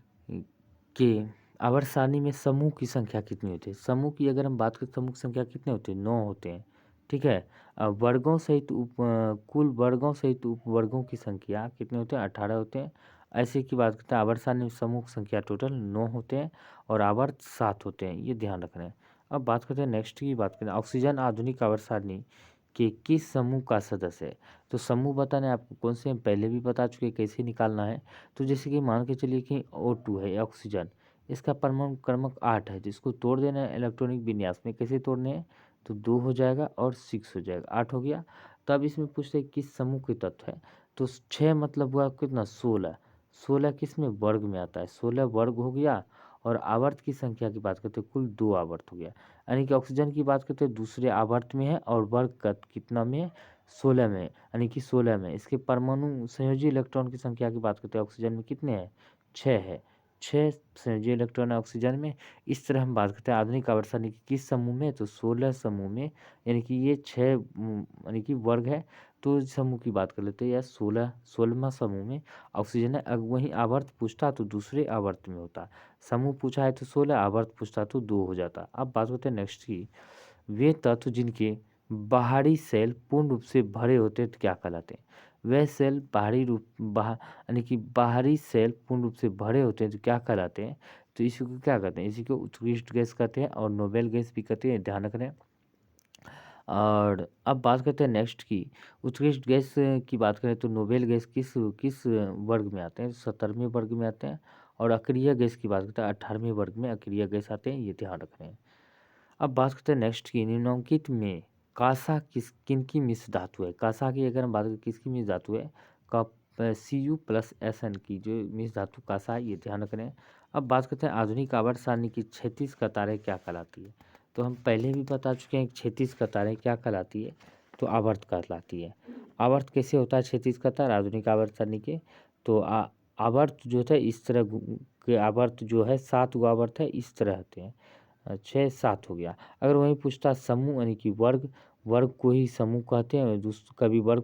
के आवर्त सारणी में समूह की संख्या कितनी होती है। समूह की अगर हम बात करें समूह की संख्या कितने होते हैं, 9 होते हैं। ठीक है, वर्गों सहित कुल वर्गों सहित उपवर्गों की संख्या कितने होते हैं, 18 होते हैं। ऐसे की बात करते हैं आवर्त सारणी में समूह की संख्या टोटल 9 होते हैं और आवर्त 7 होते हैं, ये ध्यान रखना है। अब बात करते हैं नेक्स्ट की, बात करें ऑक्सीजन आधुनिक आवर्त सारणी के किस समूह का सदस्य है। तो समूह बताना है आपको कौन से हम पहले भी बता चुके हैं कैसे निकालना है। तो जैसे कि मान के चलिए कि O2 है ऑक्सीजन, इसका परमाणु क्रमांक 8 है, जिसको तोड़ देना है इलेक्ट्रॉनिक विन्यास में। कैसे तोड़ने हैं? तो 2 हो जाएगा और 6 हो जाएगा, 8 हो गया। तो अब इसमें पूछते हैं किस समूह के तत्व है। तो 6 मतलब हुआ कितना? 16। 16 किस में? वर्ग में आता है, 16 वर्ग हो गया। और आवर्त की संख्या की बात करते हैं, कुल 2 आवर्त हो गया। यानी कि ऑक्सीजन की बात करते हैं दूसरे आवर्त में है और वर्ग का कितना में है? 16 में, यानी कि 16 में। इसके परमाणु संयोजी इलेक्ट्रॉन की संख्या की बात करते हैं, ऑक्सीजन में कितने हैं? 6 है। 6 संयोजी इलेक्ट्रॉन है ऑक्सीजन में। इस तरह हम बात करते हैं आधुनिक आवर्त सारणी की किस समूह में? तो 16 समूह में, यानी कि ये 6 यानी कि वर्ग है। तो समूह की बात कर लेते हैं, या 16वां समूह में ऑक्सीजन है। अगर वहीं आवर्त पूछता तो दूसरे आवर्त में होता। समूह पूछा है तो 16, आवर्त पूछता तो 2 हो जाता। अब बात करते हैं नेक्स्ट की, वे तत्व जिनके बाहरी सेल पूर्ण रूप से भरे होते हैं तो क्या कहलाते हैं? वह सेल यानी कि बाहरी सेल पूर्ण रूप से भरे होते हैं तो क्या कहलाते हैं? तो इसी को क्या कहते हैं? इसी को उत्कृष्ट गैस कहते हैं और नोबेल गैस भी कहते हैं, ध्यान रखना है। और अब बात करते हैं नेक्स्ट की, उत्कृष्ट गैस की बात करें तो नोबेल गैस किस किस वर्ग में आते हैं? 17वें वर्ग में आते हैं। और अक्रिय गैस की बात करते हैं 18वें वर्ग में अक्रिय गैस आते हैं, ये ध्यान रखना है। अब बात करते हैं नेक्स्ट की, निम्नलिखित में कांसा किनकी मिश्र धातु है? कांसा की अगर हम बात करें किसकी मिश्र धातु है? Cu+Sn की जो मिश्र धातु कांसा है, ये ध्यान रखना है। अब बात करते हैं आधुनिक आवर्त सारणी की 36 कतारें क्या कहलाती है? तो हम पहले भी बता चुके हैं 36 कतारें क्या कहलाती है? तो आवर्त कहलाती है। आवर्त कैसे होता है 36 कतार आधुनिक आवर्त सारणी के? तो आवर्त जो है इस तरह के आवर्त जो है 7 गो आवर्त है, इस तरह होते हैं। 6 7 हो गया। अगर वहीं पूछता समूह यानी कि वर्ग, वर्ग को ही समूह कहते हैं। कभी वर्ग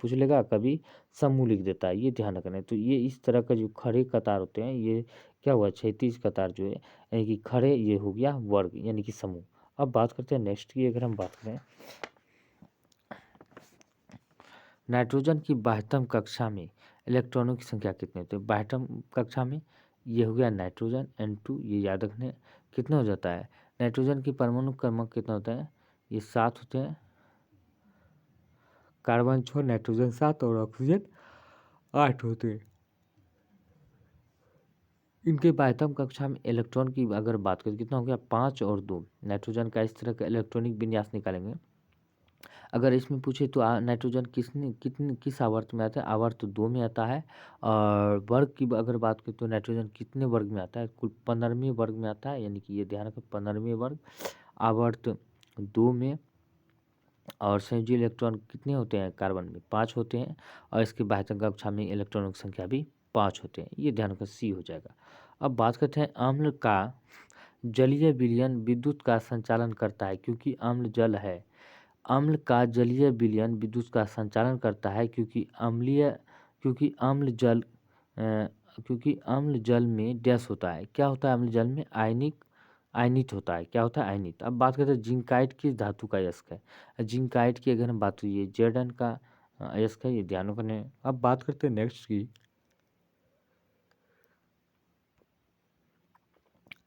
पूछ लेगा, कभी समूह लिख देता है, ये ध्यान रखना है। तो ये इस तरह का जो खड़े कतार होते हैं, ये क्या हुआ 36 कतार जो है यानी कि खड़े, ये हो गया वर्ग यानी कि समूह। अब बात करते हैं नेक्स्ट की, अगर हम बात करें नाइट्रोजन की 22वीं कक्षा में इलेक्ट्रॉनों की संख्या कितनी होती है? 22वीं कक्षा में ये हो गया नाइट्रोजन N2, ये याद रखने। कितना हो जाता है? नाइट्रोजन की परमाणु क्रमांक कितना होता है? ये 7 होते हैं। कार्बन 6, नाइट्रोजन 7 और ऑक्सीजन 8 होते हैं। इनके 22वीं कक्षा में इलेक्ट्रॉन की अगर बात करें कितना हो गया? 5 और 2। नाइट्रोजन का इस तरह का इलेक्ट्रॉनिक विन्यास निकालेंगे। अगर इसमें पूछे तो नाइट्रोजन किस आवर्त में आता है? आवर्त 2 में आता है। और वर्ग की अगर बात करें तो नाइट्रोजन कितने वर्ग में आता है? कुल 15वें वर्ग में आता है, यानी कि ये ध्यान रखें 15वें वर्ग, आवर्त 2 में। और संयोजी इलेक्ट्रॉन कितने होते हैं कार्बन में? 5 होते हैं। और इसके 22वीं कक्षा में इलेक्ट्रॉनों की संख्या भी 5 होते हैं, ये ध्यान रखें, सी हो जाएगा। अब बात करते हैं अम्ल का जलीय विलयन विद्युत का संचालन करता है क्योंकि अम्ल जल है। अम्ल का जलीय विलयन विद्युत का संचालन करता है क्योंकि अम्ल जल में डैश होता है। क्या होता है? अम्ल जल में आयनित होता है। क्या होता है? आयनित। अब बात करते हैं जिंकाइट किस धातु का अयस्क है? जिंकाइट की अगर हम बात हुई Zn का अयस्क है, ये ध्यान रखना है। अब बात करते हैं नेक्स्ट की,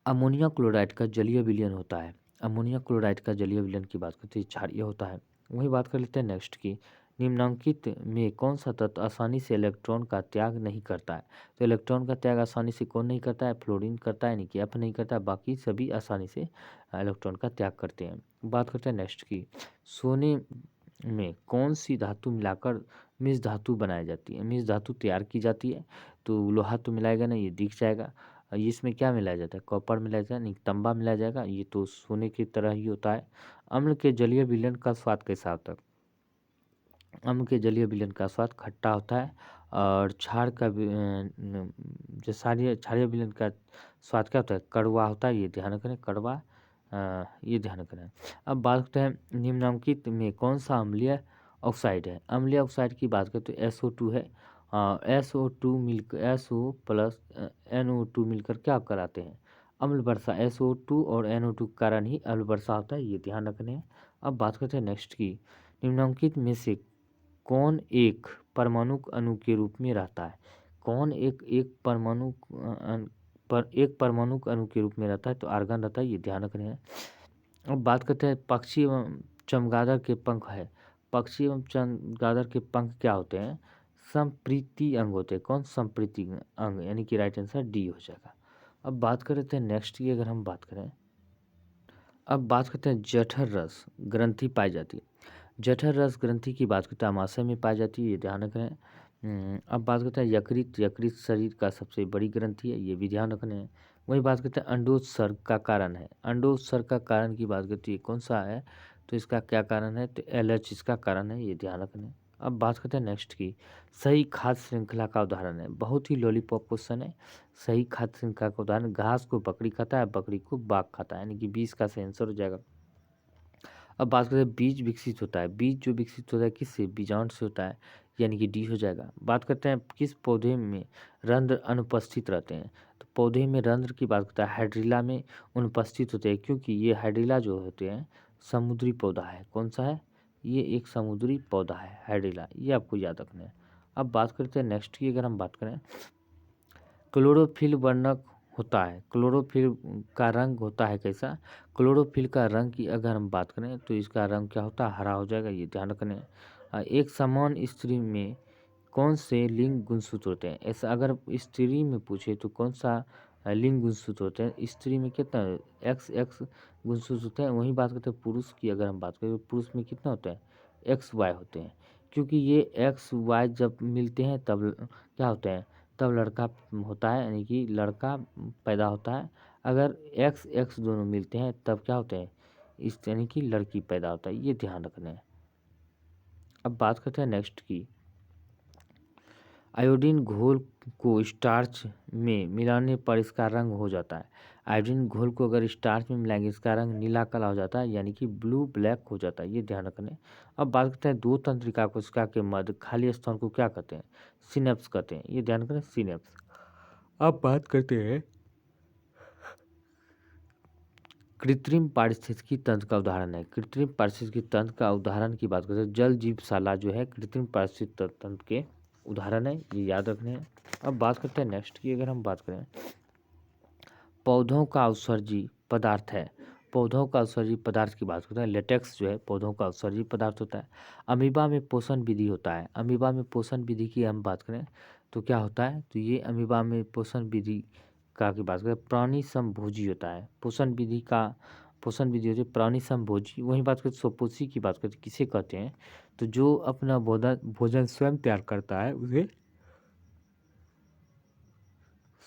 अमोनिया क्लोराइड का जलीय विलयन होता है। अमोनिया क्लोराइड का जलीय विलयन की बात करते हैं क्षारीय होता है। वही बात कर लेते हैं नेक्स्ट की, निम्नलिखित में कौन सा तत्व आसानी से इलेक्ट्रॉन का त्याग नहीं करता है? तो इलेक्ट्रॉन का त्याग आसानी से कौन नहीं करता है? फ्लोरीन करता है, यानी कि F नहीं करता है। बाकी सभी आसानी से इलेक्ट्रॉन का त्याग करते हैं। बात करते हैं नेक्स्ट की, सोने में कौन सी धातु मिलाकर मिश्र धातु बनाई जाती है? मिश्र धातु तैयार की जाती है। तो लोहा तो मिलाएगा नहीं, ये दिख जाएगा। इसमें क्या मिलाया जाता है? कॉपर मिलाया जाता है, नहीं तांबा मिलाया जाएगा, ये तो सोने की तरह ही होता है। अम्ल के जलीय विलयन का स्वाद कैसा होता है? अम्ल के जलीय विलयन का स्वाद खट्टा होता है। और क्षार का जो क्षारीय विलयन का स्वाद क्या होता है? कड़वा होता है, ये ध्यान रखना है, कड़वा, ये ध्यान रखना है। अब बात करते हैं निम्नलिखित में कौन सा अम्लीय ऑक्साइड है? अम्लीय ऑक्साइड की बात करें तो SO2 है। SO2 मिलकर SO प्लस NO2 मिलकर क्या कराते हैं? अम्ल वर्षा। SO2 और NO2 के कारण ही अम्ल वर्षा होता है, ये ध्यान रखने हैं। अब बात करते हैं नेक्स्ट की, निम्नलिखित में से कौन एक परमाणु अणु के रूप में रहता है? कौन एक परमाणु अणु के रूप में रहता है? तो आर्गन रहता है, ये ध्यान रखने हैं। अब बात करते हैं पक्षी एवं चमगादड़ के पंख है, पक्षी एवं चमगादड़ के पंख क्या होते हैं? संप्रीति अंग होते हैं। कौन? संप्रीति अंग, यानी कि राइट आंसर डी हो जाएगा। अब बात कर लेते हैं नेक्स्ट की, अगर हम बात करें, अब बात करते हैं जठर रस ग्रंथि पाई जाती है। जठर रस ग्रंथि की बात करते हैं आमाशय में पाई जाती है, ये ध्यान रखना है। अब बात करते हैं यकृत। यकृत शरीर का सबसे बड़ी ग्रंथि है, ये भी ध्यान रखना है। वही बात करते हैं अंडोत्सर्ग का कारण है। अंडोत्सर्ग का कारण की बात करती है, कौन सा है? तो इसका क्या कारण है? तो एलएच इसका कारण है, ये ध्यान रखना है। अब बात करते हैं नेक्स्ट की, सही खाद्य श्रृंखला का उदाहरण है। बहुत ही लॉलीपॉप क्वेश्चन है। सही खाद्य श्रृंखला का उदाहरण, घास को बकरी खाता है, बकरी को बाघ खाता है, यानी कि 20 का सही आंसर हो जाएगा। अब बात करते हैं बीज विकसित होता है। बीज जो विकसित होता है किससे? बीजाणु से होता है, यानी कि डी हो जाएगा। बात करते हैं किस पौधे में रंध्र अनुपस्थित रहते हैं? तो पौधे में रंध्र की बात करता है हाइड्रिला में अनुपस्थित होते हैं, क्योंकि ये हाइड्रिला जो होते हैं समुद्री पौधा है। कौन सा है? ये एक समुद्री पौधा है हाइड्रिला, ये आपको याद रखना है। अब बात करते हैं नेक्स्ट की, अगर हम बात करें, क्लोरोफिल वर्णक होता है। क्लोरोफिल का रंग होता है कैसा? क्लोरोफिल का रंग की अगर हम बात करें तो इसका रंग क्या होता है? हरा हो जाएगा, ये ध्यान रखना है। एक समान स्त्री में कौन से लिंग गुणसूत्र होते हैं? ऐसा अगर स्त्री में पूछे तो कौन सा लिंग गुणसूत्र होते हैं? स्त्री में कितना एक्स एक्स गुणसूत्र होते हैं। वहीं बात करते हैं पुरुष की, अगर हम बात करें तो पुरुष में कितना होता है? एक्स वाई होते हैं, क्योंकि ये एक्स वाई जब मिलते हैं तब क्या होते हैं? तब लड़का होता है, यानी कि लड़का पैदा होता है। अगर एक्स एक्स दोनों मिलते हैं तब क्या होते हैं? इस यानी कि लड़की पैदा होता है, ये ध्यान रखना है। अब बात करते हैं नेक्स्ट की, आयोडीन घोल को स्टार्च में मिलाने पर इसका रंग हो जाता है। आयोडीन घोल को अगर स्टार्च में मिलाएंगे इसका रंग नीला काला हो जाता है, यानी कि ब्लू ब्लैक हो जाता है, ये ध्यान रखना है। अब बात करते हैं दो तंत्रिका कोशिका के मध्य खाली स्थान को क्या कहते हैं? सिनेप्स कहते हैं, ये ध्यान रखना, सिनेप्स। अब बात करते हैं कृत्रिम पारिस्थितिकी तंत्र का उदाहरण है। कृत्रिम पारिस्थितिकी तंत्र का उदाहरण की बात करते हैं, जल जीवशाला जो है कृत्रिम पारिस्थितिकी तंत्र के उदाहरण है, ये याद रखने हैं। अब बात करते हैं नेक्स्ट की, अगर हम बात करें, पौधों का उत्सर्जी पदार्थ है। पौधों का उत्सर्जी पदार्थ की बात करते हैं, लेटेक्स जो है पौधों का उत्सर्जी पदार्थ होता है। अमीबा में पोषण विधि होता है। अमीबा में पोषण विधि की हम बात करें तो क्या होता है? तो ये अमीबा में पोषण विधि का की बात करें, प्राणी समभोजी होता है। पोषण विधि होती है प्राणी समभोजी। वहीं बात करें स्वपोषी की बात करते किसे कहते हैं? तो जो अपना भोजन स्वयं तैयार करता है उसे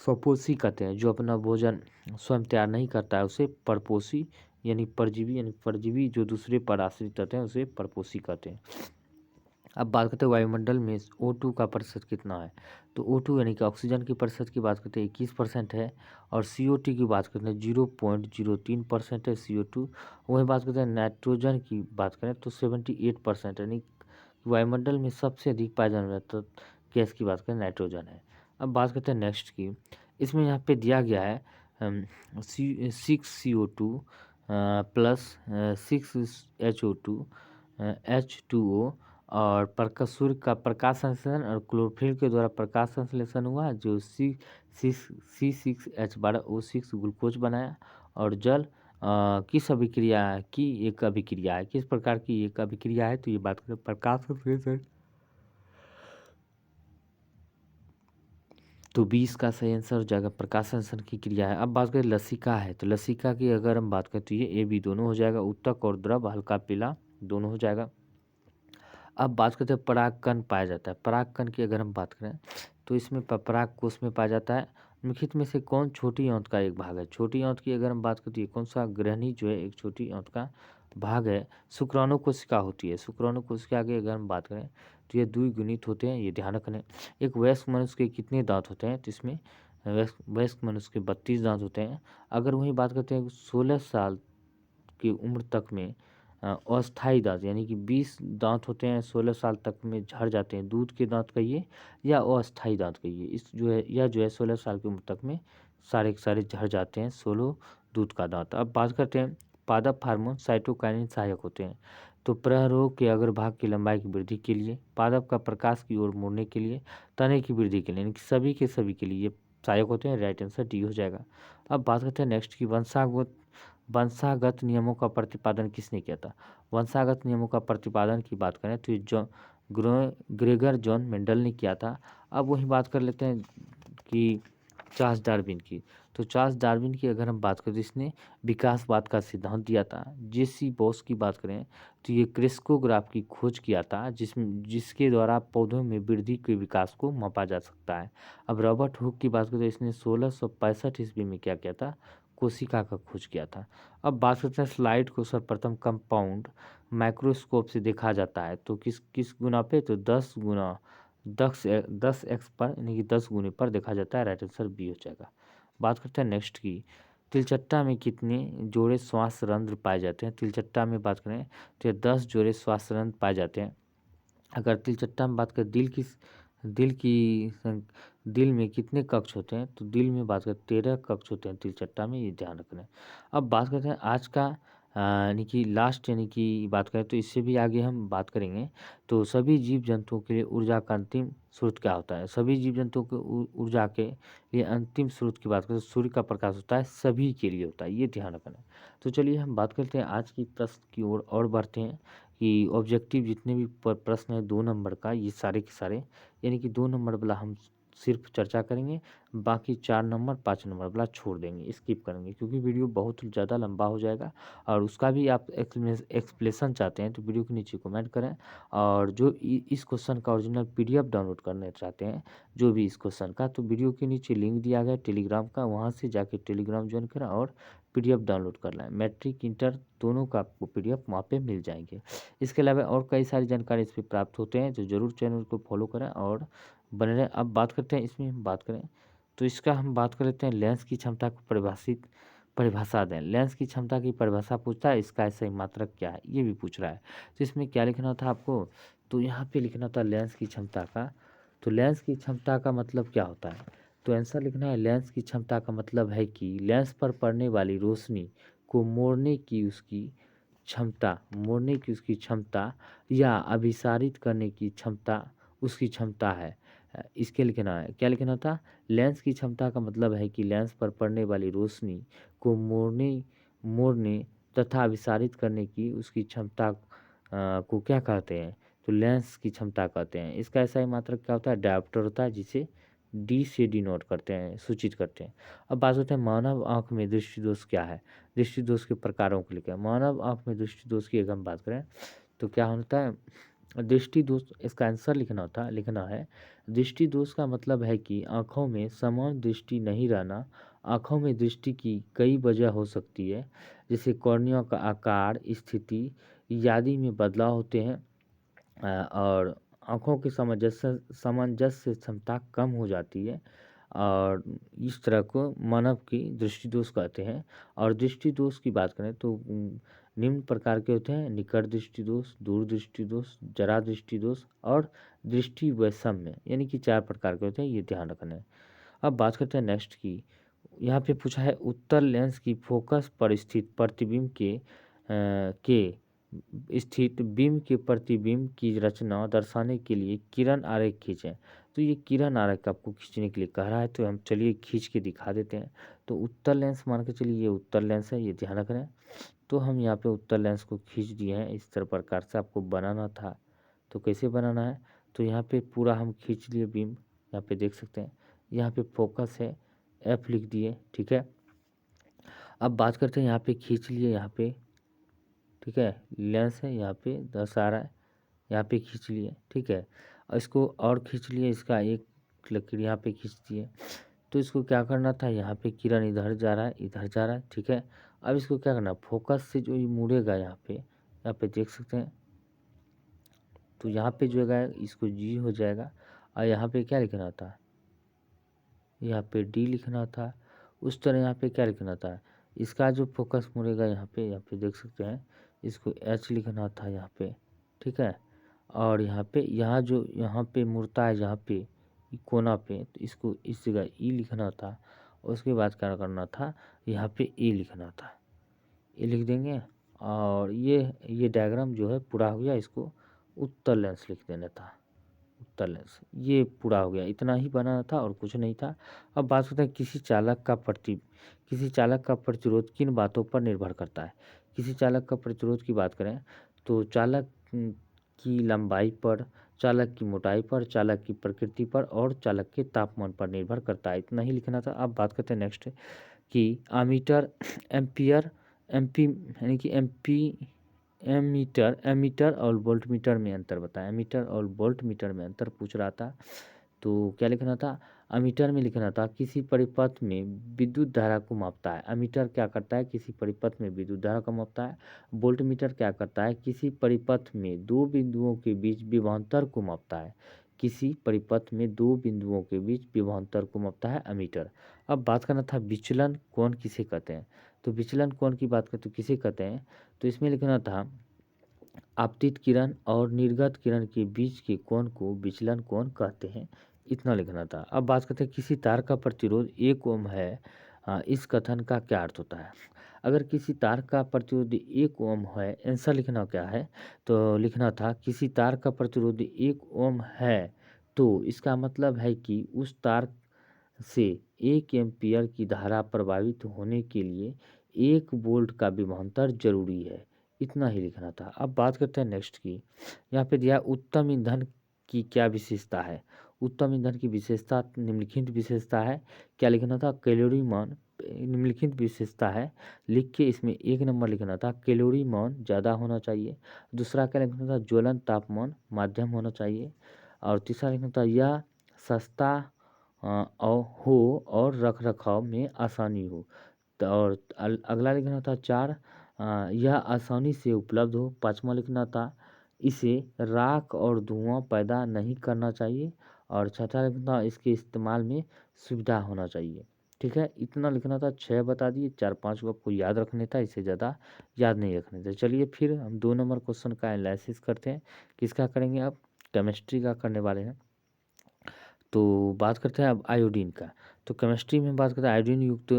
स्वपोषी कहते हैं। जो अपना भोजन स्वयं तैयार नहीं करता है उसे परपोषी, यानी परजीवी जो दूसरे पर आश्रित रहते हैं उसे परपोषी कहते हैं। अब बात करते हैं वायुमंडल में O2 का प्रतिशत कितना है? तो O2 यानी कि ऑक्सीजन की प्रतिशत की बात करते हैं 21% है, और CO2 की बात करते हैं 0.03% है CO2। वहीं बात करते हैं नाइट्रोजन की बात करें तो 78%, यानी वायुमंडल में सबसे अधिक पाया जाने वाला गैस की बात करें नाइट्रोजन है। अब बात करते हैं नेक्स्ट की, इसमें यहाँ पे दिया गया है 6CO2 प्लस 6HO2 H2O और सूर्य का प्रकाश संश्लेषण और क्लोरोफिल के द्वारा प्रकाश संश्लेषण हुआ, जो C6H12O6 ग्लूकोज बनाया, और जल किस अभिक्रिया की एक अभिक्रिया है? किस प्रकार की एक अभिक्रिया है? तो ये बात करें प्रकाश संश्लेषण, तो 20 का सही आंसर हो जाएगा, प्रकाश संश्लेषण की क्रिया है। अब बात करें लसिका है, तो लसिका की अगर हम बात करें तो ये ए बी दोनों हो जाएगा, उत्तक और द्रव हल्का पीला दोनों हो जाएगा। अब बात करते हैं परागकण पाया जाता है। परागकण की अगर हम बात करें तो इसमें पराग कोश में पाया जाता है। निम्नलिखित में से कौन छोटी आंत का एक भाग है? छोटी आंत की अगर हम बात करते हैं कौन सा ग्रहणी जो है एक छोटी आंत का भाग है? शुक्राणु कोशिका होती है। शुक्राणु कोशिका की अगर हम बात करें तो ये द्विगुणित होते हैं, ये ध्यान रखना है। एक वयस्क मनुष्य के कितने दांत होते हैं? तो इसमें वयस्क मनुष्य के 32 दांत होते हैं। अगर वहीं बात करते हैं 16 साल की उम्र तक में अस्थायी दांत, यानी कि 20 दांत होते हैं 16 साल तक में झड़ जाते हैं, दूध के दांत कहिए या अस्थायी दांत कहिए, इस जो है यह जो है 16 साल की उम्र तक में सारे के सारे झड़ जाते हैं 16 दूध का दांत। अब बात करते हैं पादप हार्मोन साइटोकाइनिन सहायक होते हैं। तो प्ररोग के अग्रभाग की लंबाई की वृद्धि के लिए, पादप का प्रकाश की ओर मोड़ने के लिए, तने की वृद्धि के लिए, यानी कि सभी के लिए ये सहायक होते हैं। राइट आंसर डी हो जाएगा। अब बात करते हैं नेक्स्ट की वंशागत वंशागत नियमों का प्रतिपादन किसने किया था? वंशागत नियमों का प्रतिपादन की बात करें तो ये ग्रेगर जॉन मेंडल ने किया था। अब वही बात कर लेते हैं कि चार्ल्स डार्विन की। तो चार्ल्स डार्विन की अगर हम बात करें तो इसने विकासवाद का सिद्धांत दिया था। जे.सी. बॉस की बात करें तो ये क्रिस्कोग्राफ की खोज किया था जिसके द्वारा पौधों में वृद्धि के विकास को मापा जा सकता है। अब रॉबर्ट हुक की बात करें तो इसने 1665 ईस्वी में क्या किया था? कोशिका का खोज किया था। अब बात करते हैं स्लाइड को सर्वप्रथम कंपाउंड माइक्रोस्कोप से देखा जाता है तो किस किस गुना पे? तो 10x पर, यानी कि 10 गुने पर देखा जाता है। राइट आंसर बी हो जाएगा। बात करते हैं नेक्स्ट की, तिलचट्टा में कितने जोड़े श्वास रंध्र पाए जाते हैं? तिलचट्टा में बात करें तो ये 10 जोड़े श्वास रंध्र पाए जाते हैं। अगर तिलचट्टा में बात करें दिल में कितने कक्ष होते हैं? तो दिल में बात करें 13 कक्ष होते हैं तिलचट्टा में, ये ध्यान रखना है। अब बात करते हैं आज का यानी कि लास्ट, यानी कि बात करें तो इससे भी आगे हम बात करेंगे। तो सभी जीव जंतुओं के लिए ऊर्जा का अंतिम स्रोत क्या होता है? सभी जीव जंतुओं के ऊर्जा के लिए अंतिम स्रोत की बात करें तो सूर्य का प्रकाश होता है, सभी के लिए होता है, ये ध्यान रखना है। तो चलिए हम बात करते हैं आज की प्रश्न की ओर और बढ़ते हैं कि ऑब्जेक्टिव जितने भी प्रश्न हैं 2 नंबर का, ये सारे के सारे, यानी कि 2 नंबर वाला हम सिर्फ चर्चा करेंगे, बाकी 4 नंबर 5 नंबर वाला छोड़ देंगे, स्किप करेंगे, क्योंकि वीडियो बहुत ज़्यादा लंबा हो जाएगा। और उसका भी आप एक्सप्लेशन चाहते हैं तो वीडियो के नीचे कमेंट करें। और जो इस क्वेश्चन का ओरिजिनल PDF डाउनलोड करना चाहते हैं, जो भी इस क्वेश्चन का, तो वीडियो के नीचे लिंक दिया गया है टेलीग्राम का, वहाँ से जाके टेलीग्राम ज्वाइन करें और PDF डाउनलोड कर लें। मैट्रिक इंटर दोनों का आपको PDF वहाँ पे मिल जाएंगे। इसके अलावा और कई सारी जानकारी इस पर प्राप्त होते हैं, तो ज़रूर चैनल को फॉलो करें और बने रहें। अब बात करते हैं, इसमें हम बात करें तो इसका हम बात कर लेते हैं, लेंस की क्षमता को परिभाषा दें। लेंस की क्षमता की परिभाषा पूछता है, इसका सही मात्रक क्या है, ये भी पूछ रहा है। तो इसमें क्या लिखना था आपको? तो यहाँ पे लिखना था लेंस की क्षमता का। तो लेंस की क्षमता का मतलब क्या होता है? तो आंसर लिखना है, लेंस की क्षमता का मतलब है कि लेंस पर पड़ने वाली रोशनी को मोड़ने की उसकी क्षमता या अभिसारित करने की क्षमता उसकी क्षमता है। इसके लिखना है, क्या लिखना था? लेंस की क्षमता का मतलब है कि लेंस पर पड़ने वाली रोशनी को मोड़ने तथा अभिसारित करने की उसकी क्षमता को क्या कहते हैं? तो लेंस की क्षमता कहते हैं। इसका ऐसा ही मात्रक क्या होता है? डायोप्टर होता है, जिसे डी से डिनोट करते हैं, सूचित करते हैं। अब बात होता है मानव आँख में दृष्टि दोष क्या है? दृष्टि दोष के प्रकारों को लेकर मानव आँख में दृष्टि दोष की अगर हम बात करें तो क्या होता है? दृष्टि दोष, इसका आंसर लिखना है, दृष्टि दोष का मतलब है कि आँखों में समान दृष्टि नहीं रहना। आँखों में दृष्टि की कई वजह हो सकती है, जैसे कॉर्निया का आकार, स्थिति इत्यादि में बदलाव होते हैं। और आँखों की सामंजस्य क्षमता कम हो जाती है, और इस तरह को मानव की दृष्टि दोष कहते हैं। और दृष्टि दोष की बात करें तो निम्न प्रकार के होते हैं, निकट दृष्टि दोष, दूर दृष्टि दोष, जरा दृष्टि दोष और दृष्टि वैषम्य, यानी कि 4 प्रकार के होते हैं, ये ध्यान रखना है। अब बात करते हैं नेक्स्ट की, यहाँ पे पूछा है उत्तल लेंस की फोकस पर स्थित प्रतिबिंब स्थित बिंब के प्रतिबिंब की रचना दर्शाने के लिए किरण आरेख खींचें। तो ये किरण आरेख आपको खींचने के लिए कह रहा है, तो हम चलिए खींच के दिखा देते हैं। तो उत्तल लेंस मान के चलिए, ये उत्तल लेंस है, ये ध्यान रखें। तो हम यहाँ पे उत्तल लेंस को खींच दिए हैं, इस तरह प्रकार से आपको बनाना था। तो कैसे बनाना है? तो यहाँ पे पूरा हम खींच लिए बिंब, यहाँ पे देख सकते हैं, यहाँ पे फोकस है, F लिख दिए, ठीक है। अब बात करते हैं, यहाँ पे खींच लिए, यहाँ पे ठीक है, लेंस है, यहाँ पे दर्शा रहा है, यहाँ पे खींच लिए, ठीक है। और इसको और खींच लिए, इसका एक लकीर यहाँ पे खींच दिए। तो इसको क्या करना था? यहाँ पे किरण इधर जा रहा है, इधर जा रहा है, ठीक है। अब इसको क्या करना, फोकस से जो ये मुड़ेगा, यहाँ पे देख सकते हैं, तो यहाँ पे जो है इसको G हो जाएगा। और यहाँ पे क्या लिखना था? यहाँ पे D लिखना था। उस तरह यहाँ पे क्या लिखना था? इसका जो फोकस मुड़ेगा, यहाँ पे देख सकते हैं, इसको H लिखना था यहाँ पे, ठीक है। और यहाँ पे मुड़ता है, यहाँ पे कोना पे, तो इसको इस जगह E लिखना था। उसके बाद क्या करना था? यहाँ पे A लिखना था, ये लिख देंगे। और ये डायग्राम जो है पूरा हो गया, इसको उत्तल लेंस लिख देना था, तलेंस। ये पूरा हो गया, इतना ही बनाना था और कुछ नहीं था। अब बात करते हैं किसी चालक का प्रतिरोध किन बातों पर निर्भर करता है। किसी चालक का प्रतिरोध की बात करें तो चालक की लंबाई पर, चालक की मोटाई पर, चालक की प्रकृति पर और चालक के तापमान पर निर्भर करता है। इतना ही लिखना था। अब बात करते हैं नेक्स्ट कि आमीटर, एम्पियर, एमपी यानी कि एमीटर और वोल्टमीटर में अंतर बताएं। एमीटर और वोल्टमीटर में अंतर पूछ रहा था, तो क्या लिखना था। अमीटर में लिखना था किसी परिपथ में विद्युत धारा को मापता है। अमीटर क्या करता है, किसी परिपथ में विद्युत धारा को मापता है। वोल्टमीटर क्या करता है, किसी परिपथ में दो बिंदुओं के बीच विभवांतर को मापता है। किसी परिपथ में दो बिंदुओं के बीच विभवांतर को मापता है अमीटर। अब बात करना था विचलन कोण किसे कहते हैं। तो विचलन कोण की बात करें तो किसे कहते हैं, तो इसमें लिखना था आपतित किरण और निर्गत किरण के बीच के कोण को विचलन कोण कहते हैं। इतना लिखना था। अब बात करते हैं किसी तार का प्रतिरोध 1 ओम है, इस कथन का क्या अर्थ होता है। अगर किसी तार का प्रतिरोध 1 ओम है, आंसर लिखना क्या है, तो लिखना था किसी तार का प्रतिरोध 1 ओम है तो इसका मतलब है कि उस तार से 1 एम्पीयर की धारा प्रवाहित होने के लिए 1 वोल्ट का विभवांतर जरूरी है। इतना ही लिखना था। अब बात करते हैं नेक्स्ट की। यहाँ पे दिया उत्तम ईंधन की क्या विशेषता है। उत्तम ईंधन की विशेषता निम्नलिखित विशेषता है। क्या लिखना था, कैलोरी मान निम्नलिखित विशेषता है। लिख के इसमें 1 नंबर लिखना था कैलोरी मान ज़्यादा होना चाहिए। दूसरा क्या लिखना था, ज्वलन तापमान मध्यम होना चाहिए। और तीसरा लिखना था यह सस्ता हो और रख रखाव में आसानी हो। तो और अगला लिखना था 4 यह आसानी से उपलब्ध हो। पाँचवा लिखना था इसे राख और धुआं पैदा नहीं करना चाहिए। और छठा लिखना था इसके इस्तेमाल में सुविधा होना चाहिए। ठीक है, इतना लिखना था। 6 बता दिए, 4-5 को आपको याद रखने था, इससे ज़्यादा याद नहीं रखने थे। चलिए फिर हम 2 नंबर क्वेश्चन का एनालिसिस करते हैं। किसका करेंगे, अब केमिस्ट्री का करने वाले हैं। तो बात करते हैं अब आयोडीन का। तो केमिस्ट्री में बात करते हैं आयोडीन युक्त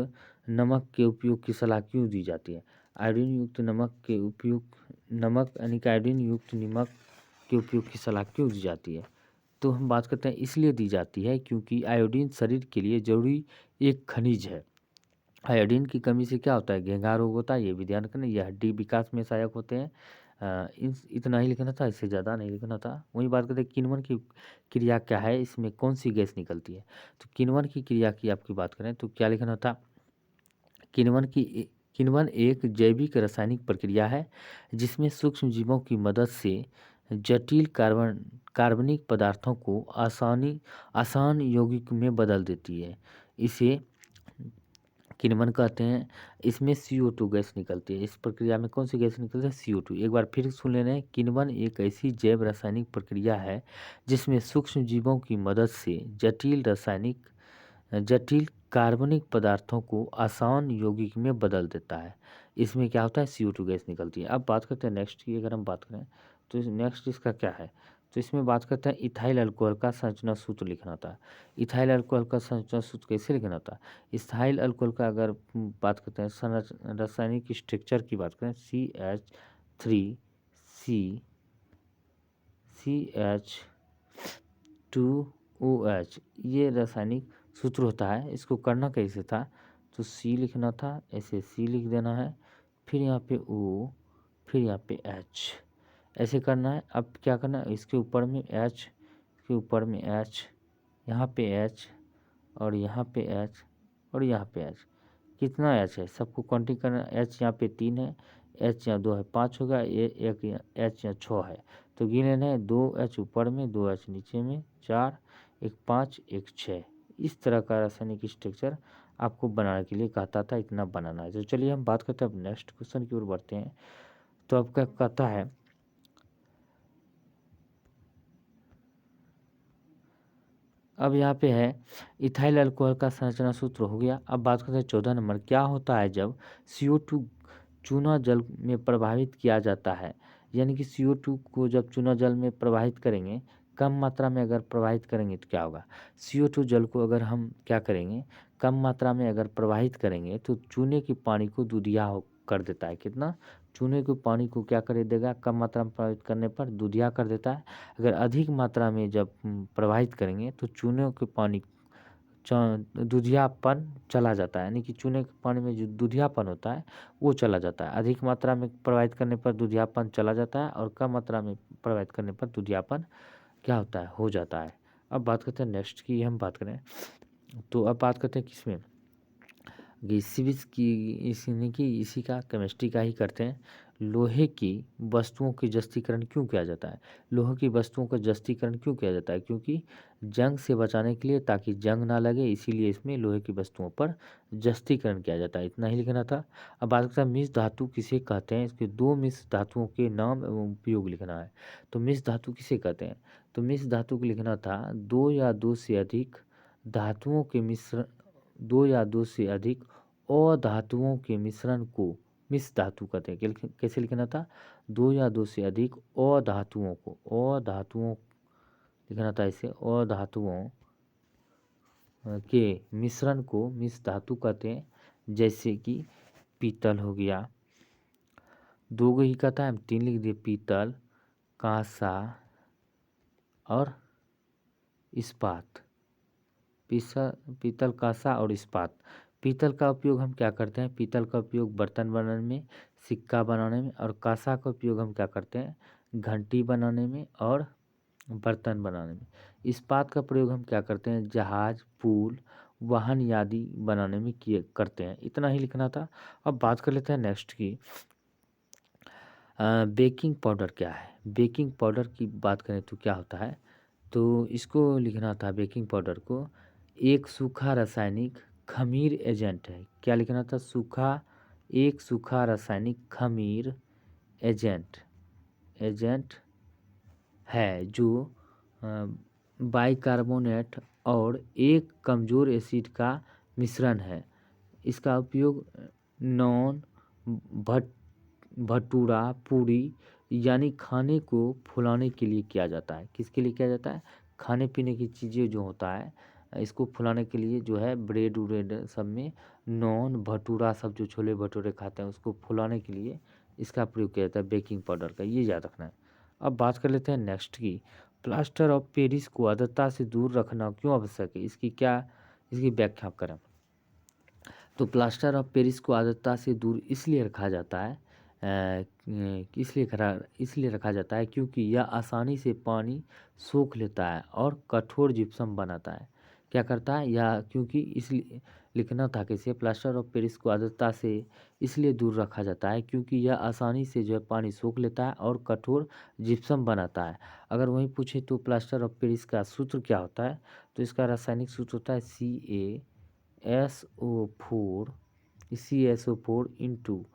नमक के उपयोग की सलाह क्यों दी जाती है। आयोडीन युक्त नमक के उपयोग, नमक यानी कि आयोडीन युक्त नमक के उपयोग की सलाह क्यों दी जाती है। तो हम बात करते हैं इसलिए दी जाती है क्योंकि आयोडीन शरीर के लिए जरूरी एक खनिज है। आयोडीन की कमी से क्या होता है, घेंघा रोग होता है। ये भी ध्यान रखना, ये हड्डी विकास में सहायक होते हैं। इतना ही लिखना था, इससे ज़्यादा नहीं लिखना था। वही बात करते हैं किण्वन की क्रिया क्या है, इसमें कौन सी गैस निकलती है। तो किण्वन की क्रिया की आपकी बात करें तो क्या लिखना था, किण्वन एक जैविक रासायनिक प्रक्रिया है जिसमें सूक्ष्म जीवों की मदद से जटिल कार्बनिक पदार्थों को आसान यौगिक में बदल देती है। इसे किण्वन कहते हैं। इसमें CO2 गैस निकलती है। इस प्रक्रिया में कौन सी गैस निकलती है, CO2। एक बार फिर सुन लेना है, किण्वन एक ऐसी जैव रासायनिक प्रक्रिया है जिसमें सूक्ष्म जीवों की मदद से जटिल कार्बनिक पदार्थों को आसान यौगिक में बदल देता है। इसमें क्या होता है, CO2 गैस निकलती है। अब बात करते हैं नेक्स्ट की। अगर हम बात करें तो नेक्स्ट इसका क्या है, तो इसमें बात करते हैं इथाइल अल्कोहल का संरचना सूत्र लिखना था। इथाइल अल्कोहल का संरचना सूत्र कैसे लिखना था। इथाइल अल्कोहल का अगर बात करते हैं रासायनिक स्ट्रक्चर की बात करें, CH3CH2OH, ये रासायनिक सूत्र होता है। इसको करना कैसे था, तो C लिखना था, ऐसे C लिख देना है, फिर यहाँ पे O, फिर यहाँ पे H, ऐसे करना है। अब क्या करना है, इसके ऊपर में H, इसके ऊपर में H, यहाँ पे H और यहाँ पे H और यहाँ पे H। कितना H है, सबको काउंटिंग करना। H यहाँ पे 3 है, H यहाँ 2 है, 5 होगा। ये एक H यहाँ 6 है, तो गिन लेना है। 2H ऊपर में, 2H नीचे में, 4, एक 5, एक 6। इस तरह का रासायनिक स्ट्रक्चर आपको बनाने के लिए कहता था, इतना बनाना है। तो चलिए हम बात करते हैं अब नेक्स्ट क्वेश्चन की ओर बढ़ते हैं। तो अब क्या कहता है, अब यहाँ पे है इथाइल अल्कोहल का संरचना सूत्र हो गया। अब बात करते हैं 14 नंबर, क्या होता है जब CO2 चूना जल में प्रवाहित किया जाता है। यानी कि CO2 को जब चूना जल में प्रवाहित करेंगे, कम मात्रा में अगर प्रवाहित करेंगे तो क्या होगा। CO2 जल को अगर हम क्या करेंगे, कम मात्रा में अगर प्रवाहित करेंगे तो चूने के पानी को दूधिया कर देता है। कितना? चूने को पानी को क्या कर देगा? कम मात्रा में प्रवाहित करने पर दूधिया कर देता है। अगर अधिक मात्रा में जब प्रवाहित करेंगे तो चूने के पानी दूधियापन चला जाता है, यानी कि चूने के पानी में जो दूधियापन होता है वो चला जाता है। अधिक मात्रा में प्रवाहित करने पर दूधियापन चला जाता है और कम मात्रा में प्रवाहित करने पर दूधियापन क्या होता है? हो जाता है। अब बात करते हैं नेक्स्ट की, हम बात करें तो अब बात करते हैं किसमें कि सिविक्स की, इसी का केमिस्ट्री का ही करते हैं। लोहे की वस्तुओं की जस्तीकरण क्यों किया जाता है? लोहे की वस्तुओं का जस्तीकरण क्यों किया जाता है? क्योंकि जंग से बचाने के लिए, ताकि जंग ना लगे, इसीलिए इसमें लोहे की वस्तुओं पर जस्तीकरण किया जाता है। इतना ही लिखना था। अब बात करते हैं मिश्र धातु किसे कहते हैं। इसके दो मिश्र धातुओं के नाम एवं उपयोग लिखना है। तो मिश्र धातु किसे कहते हैं? तो मिश्र धातु को लिखना था दो या दो से अधिक धातुओं के मिश्रण, दो या दो से अधिक अधातुओं के मिश्रण को मिश्र धातु कहते हैं। कैसे लिखना था? दो या दो से अधिक अधातुओं को, अधातुओं लिखना था इसे, अधातुओं के मिश्रण को मिश्र धातु कहते हैं। जैसे कि पीतल हो गया, दो को ही कहता है, तीन लिख दिए, पीतल, कांसा और इस्पात। पीतल, कांसा और इस्पात। पीतल का उपयोग हम क्या करते हैं? पीतल का उपयोग बर्तन बनाने में, सिक्का बनाने में, और कांसा का उपयोग हम क्या करते हैं? घंटी बनाने में और बर्तन बनाने में। इस्पात का प्रयोग हम क्या करते हैं? जहाज, पुल, वाहन आदि बनाने में करते हैं। इतना ही लिखना था। अब बात कर लेते हैं नेक्स्ट की, बेकिंग पाउडर क्या है। बेकिंग पाउडर की बात करें तो क्या होता है? तो इसको लिखना था, बेकिंग पाउडर को एक सूखा रासायनिक खमीर एजेंट है। क्या लिखना था? एक सूखा रासायनिक खमीर एजेंट है जो बाइकार्बोनेट और एक कमज़ोर एसिड का मिश्रण है। इसका उपयोग नॉन, भटूरा, पूरी यानी खाने को फुलाने के लिए किया जाता है। किसके लिए किया जाता है? खाने पीने की चीज़ें जो होता है, इसको फुलाने के लिए जो है, ब्रेड व्रेड सब में नॉन, भटूरा सब जो छोले भटूरे खाते हैं उसको फुलाने के लिए इसका प्रयोग किया जाता है, बेकिंग पाउडर का। ये याद रखना है। अब बात कर लेते हैं नेक्स्ट की, प्लास्टर ऑफ पेरिस को आर्द्रता से दूर रखना क्यों आवश्यक है? इसकी व्याख्या करें। तो प्लास्टर ऑफ पेरिस को आर्द्रता से दूर इसलिए रखा जाता है, इसलिए रखा जाता है क्योंकि यह आसानी से पानी सोख लेता है और कठोर जिप्सम बनाता है। क्या करता है? क्योंकि इसलिए लिखना था कैसे, प्लास्टर ऑफ पेरिस को आर्द्रता से इसलिए दूर रखा जाता है क्योंकि यह आसानी से जो है पानी सोख लेता है और कठोर जिप्सम बनाता है। अगर वहीं पूछे तो प्लास्टर ऑफ पेरिस का सूत्र क्या होता है? तो इसका रासायनिक सूत्र होता है CaSO4 इंटू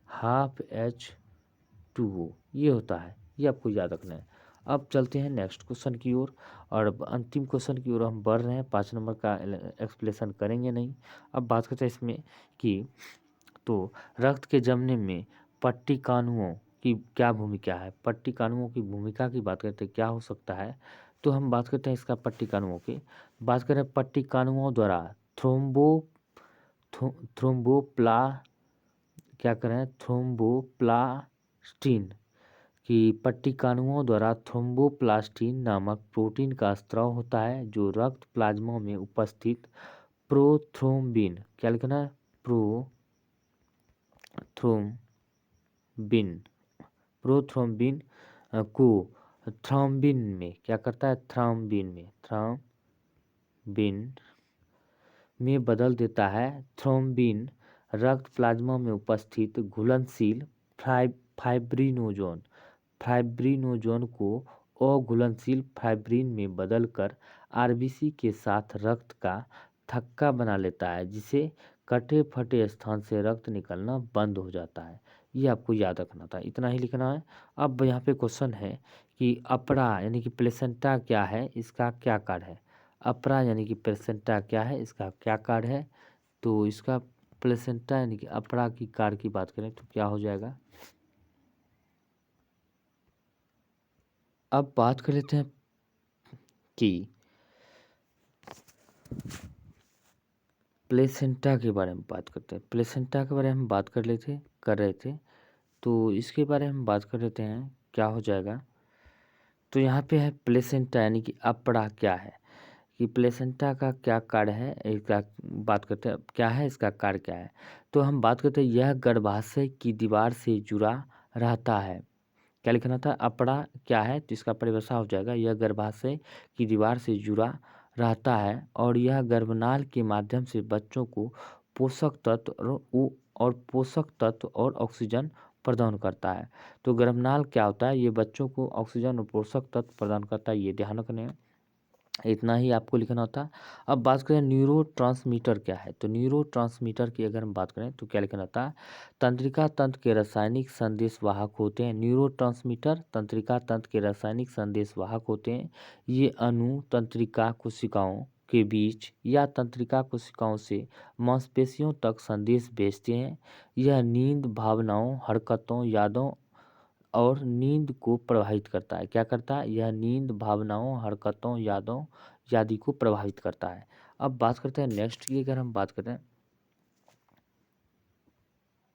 हाफ H2O। ये होता है, ये आपको याद रखना है। अब चलते हैं नेक्स्ट क्वेश्चन की ओर, और अंतिम क्वेश्चन की ओर हम बढ़ रहे हैं। 5 नंबर का एक्सप्लेनेशन करेंगे नहीं। अब बात करते हैं इसमें कि तो रक्त के जमने में पट्टिकाणुओं की क्या भूमिका है? पट्टिकाणुओं की भूमिका की बात करते हैं, क्या हो सकता है? तो हम बात करते हैं इसका पट्टिकाणुओं की। बात करें पट्टिकाणुओं द्वारा थ्रोम्बोप्ला क्या करें? थ्रोम्बोप्लास्टिन की पट्टिकाणुओं द्वारा थ्रोम्बोप्लास्टिन नामक प्रोटीन का स्त्राव होता है जो रक्त प्लाज्मा में उपस्थित प्रोथ्रोम्बिन, क्या लिखना है? प्रोथ्रोम्बिन प्रोथ्रोम्बिन को थ्रोम्बिन में क्या करता है? थ्रोम्बिन में बदल देता है। थ्रोम्बिन रक्त प्लाज्मा में उपस्थित घुलनशील फाइब्रिनोजोन को अघुलनशील फाइब्रिन में बदलकर आरबीसी के साथ रक्त का थक्का बना लेता है, जिसे कटे फटे स्थान से रक्त निकलना बंद हो जाता है। ये आपको याद रखना था, इतना ही लिखना है। अब यहाँ पे क्वेश्चन है कि अपरा यानी कि प्लेसेंटा क्या है, इसका क्या कार्य है? अपरा यानी कि प्लेसेंटा क्या है, इसका क्या कार्य है? तो इसका प्लेसेंटा यानी कि अपरा की कार्य की बात करें तो क्या हो जाएगा? अब बात कर लेते हैं कि प्लेसेंटा के बारे में बात करते हैं। प्लेसेंटा के बारे में बात कर रहे थे, तो इसके बारे में बात कर लेते हैं, क्या हो जाएगा। तो यहाँ पे है प्लेसेंटा यानी कि अपड़ा क्या है, कि प्लेसेंटा का क्या कार्य है, इसका बात करते हैं क्या है, इसका कार्य क्या है। तो हम बात करते हैं यह गर्भाशय की दीवार से जुड़ा रहता है। क्या लिखना था, अपड़ा क्या है, तो इसका परिभाषा हो जाएगा यह गर्भाशय की दीवार से जुड़ा रहता है और यह गर्भनाल के माध्यम से बच्चों को पोषक तत्व और ऑक्सीजन प्रदान करता है। तो गर्भनाल क्या होता है, ये बच्चों को ऑक्सीजन और पोषक तत्व प्रदान करता है, ये ध्यान रखने हैं। इतना ही आपको लिखना होता है। अब बात करें न्यूरोट्रांसमीटर क्या है, तो न्यूरोट्रांसमीटर की अगर हम बात करें तो क्या लिखना होता है, तंत्रिका तंत्र के रासायनिक संदेश वाहक होते हैं। न्यूरोट्रांसमीटर तंत्रिका तंत्र के रासायनिक संदेश वाहक होते हैं। ये अणु तंत्रिका कोशिकाओं के बीच या तंत्रिका कोशिकाओं से मांसपेशियों तक संदेश भेजते हैं। यह नींद, भावनाओं, हरकतों, यादों और नींद को प्रभावित करता है। क्या करता है, यह नींद, भावनाओं, हरकतों, यादों आदि को प्रभावित करता है। अब बात करते हैं नेक्स्ट की, अगर हम बात करें,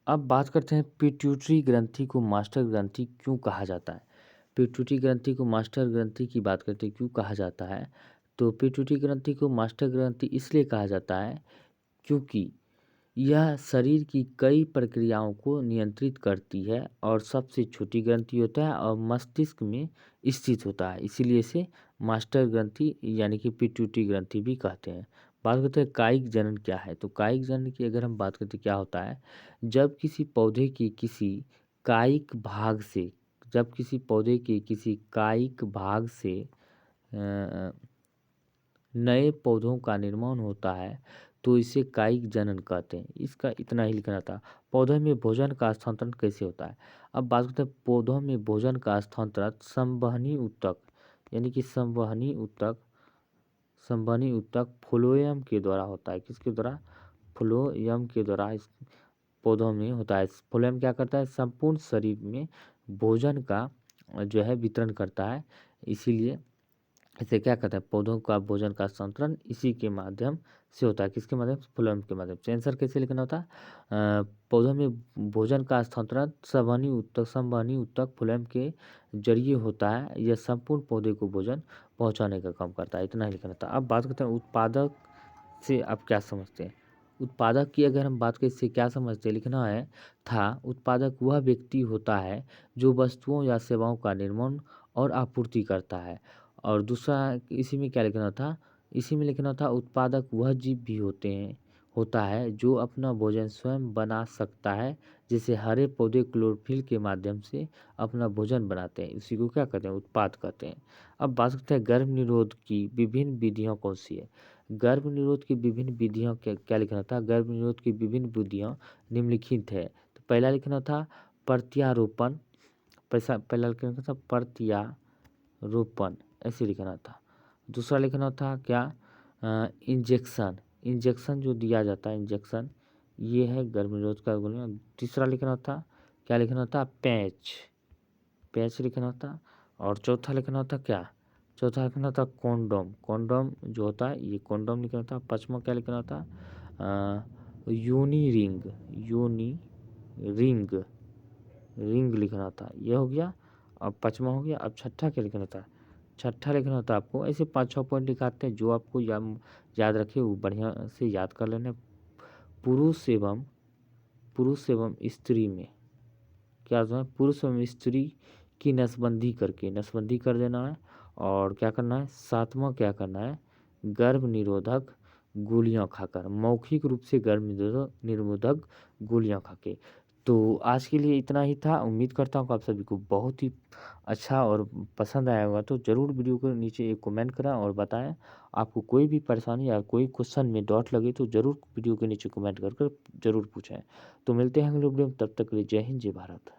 अब बात करते हैं पिट्यूटरी ग्रंथि को मास्टर ग्रंथि क्यों कहा जाता है। पिट्यूटरी ग्रंथि को मास्टर ग्रंथि की बात करते हैं क्यों कहा जाता है, तो पिट्यूटरी ग्रंथि को मास्टर ग्रंथि इसलिए कहा जाता है क्योंकि यह शरीर की कई प्रक्रियाओं को नियंत्रित करती है और सबसे छोटी ग्रंथि होता है और मस्तिष्क में स्थित होता है, इसीलिए इसे मास्टर ग्रंथि यानी कि पिट्यूटरी ग्रंथि भी कहते हैं। बात करते हैं कायिक जनन क्या है, तो कायिक जनन की अगर हम बात करते हैं क्या होता है, जब किसी पौधे के किसी कायिक भाग से जब किसी पौधे के किसी कायिक भाग से अ, नए पौधों का निर्माण होता है तो इसे कायिक जनन कहते हैं। इसका इतना ही लिखना था। पौधों में भोजन का स्थानांतरण कैसे होता है। अब बात करते हैं पौधों में भोजन का स्थानांतरण संवहनी ऊतक यानी कि संवहनी ऊतक फ्लोएम के द्वारा होता है। किसके द्वारा, फ्लोएम के द्वारा इस पौधों में होता है। फ्लोएम क्या करता है, संपूर्ण शरीर में भोजन का जो है वितरण करता है, इसीलिए इसे क्या कहते हैं, पौधों का भोजन का संतरण इसी के माध्यम से होता है। किसके माध्यम से, फ्लोएम के माध्यम से। आंसर कैसे लिखना होता है, पौधों में भोजन का स्थानांतरण संवहनी ऊतक फ्लोएम के जरिए होता है। यह संपूर्ण पौधे को भोजन पहुंचाने का काम करता है। इतना ही लिखना था। अब बात करते हैं उत्पादक से आप क्या समझते हैं। उत्पादक की अगर हम बात करें, इससे क्या समझते हैं, लिखना है था उत्पादक वह व्यक्ति होता है जो वस्तुओं या सेवाओं का निर्माण और आपूर्ति करता है। और दूसरा इसी में क्या लिखना था, इसी में लिखना था उत्पादक वह जीव भी होता है जो अपना भोजन स्वयं बना सकता है, जैसे हरे पौधे क्लोरोफिल के माध्यम से अपना भोजन बनाते हैं, इसी को क्या कहते हैं, उत्पाद कहते हैं। अब बात करते हैं गर्भ निरोध की विभिन्न विधियां कौन सी है। गर्भ निरोध की विभिन्न विधियां क्या लिखना था, गर्भ निरोध की विभिन्न विधियां निम्नलिखित है। तो पहला लिखना था प्रत्यारोपण, पहला लिखना था प्रत्यारोपण, ऐसे लिखना था। दूसरा लिखना था क्या, इंजेक्शन जो दिया जाता है, इंजेक्शन, ये है गर्भ निरोध का गोलियां। तीसरा लिखना था, क्या लिखना था, पैच लिखना था। और चौथा लिखना था क्या, चौथा लिखना था कॉन्डोम जो होता है, ये कॉन्डोम लिखना था। पांचवा क्या लिखना था, यूनी रिंग लिखना था। ये हो गया, अब पांचवा हो गया। अब छठा क्या लिखना था, छठा लिखना होता है आपको, ऐसे 5-6 पॉइंट दिखाते हैं जो आपको याद रखे वो बढ़िया से याद कर लेना। पुरुष एवं स्त्री में क्या होता है, पुरुष एवं स्त्री की नसबंदी कर देना है। और क्या करना है, सातवां क्या करना है, गर्भ निरोधक गोलियां खाकर, मौखिक रूप से गर्भ निरोधक गोलियां खाके। तो आज के लिए इतना ही था। उम्मीद करता हूँ कि आप सभी को बहुत ही अच्छा और पसंद आया होगा। तो ज़रूर वीडियो को नीचे एक कमेंट करें और बताएं आपको कोई भी परेशानी या कोई क्वेश्चन में डाउट लगे तो ज़रूर वीडियो के नीचे कमेंट कर ज़रूर पूछें। तो मिलते हैं अगले वीडियो में, तब तक के लिए जय हिंद, जय भारत।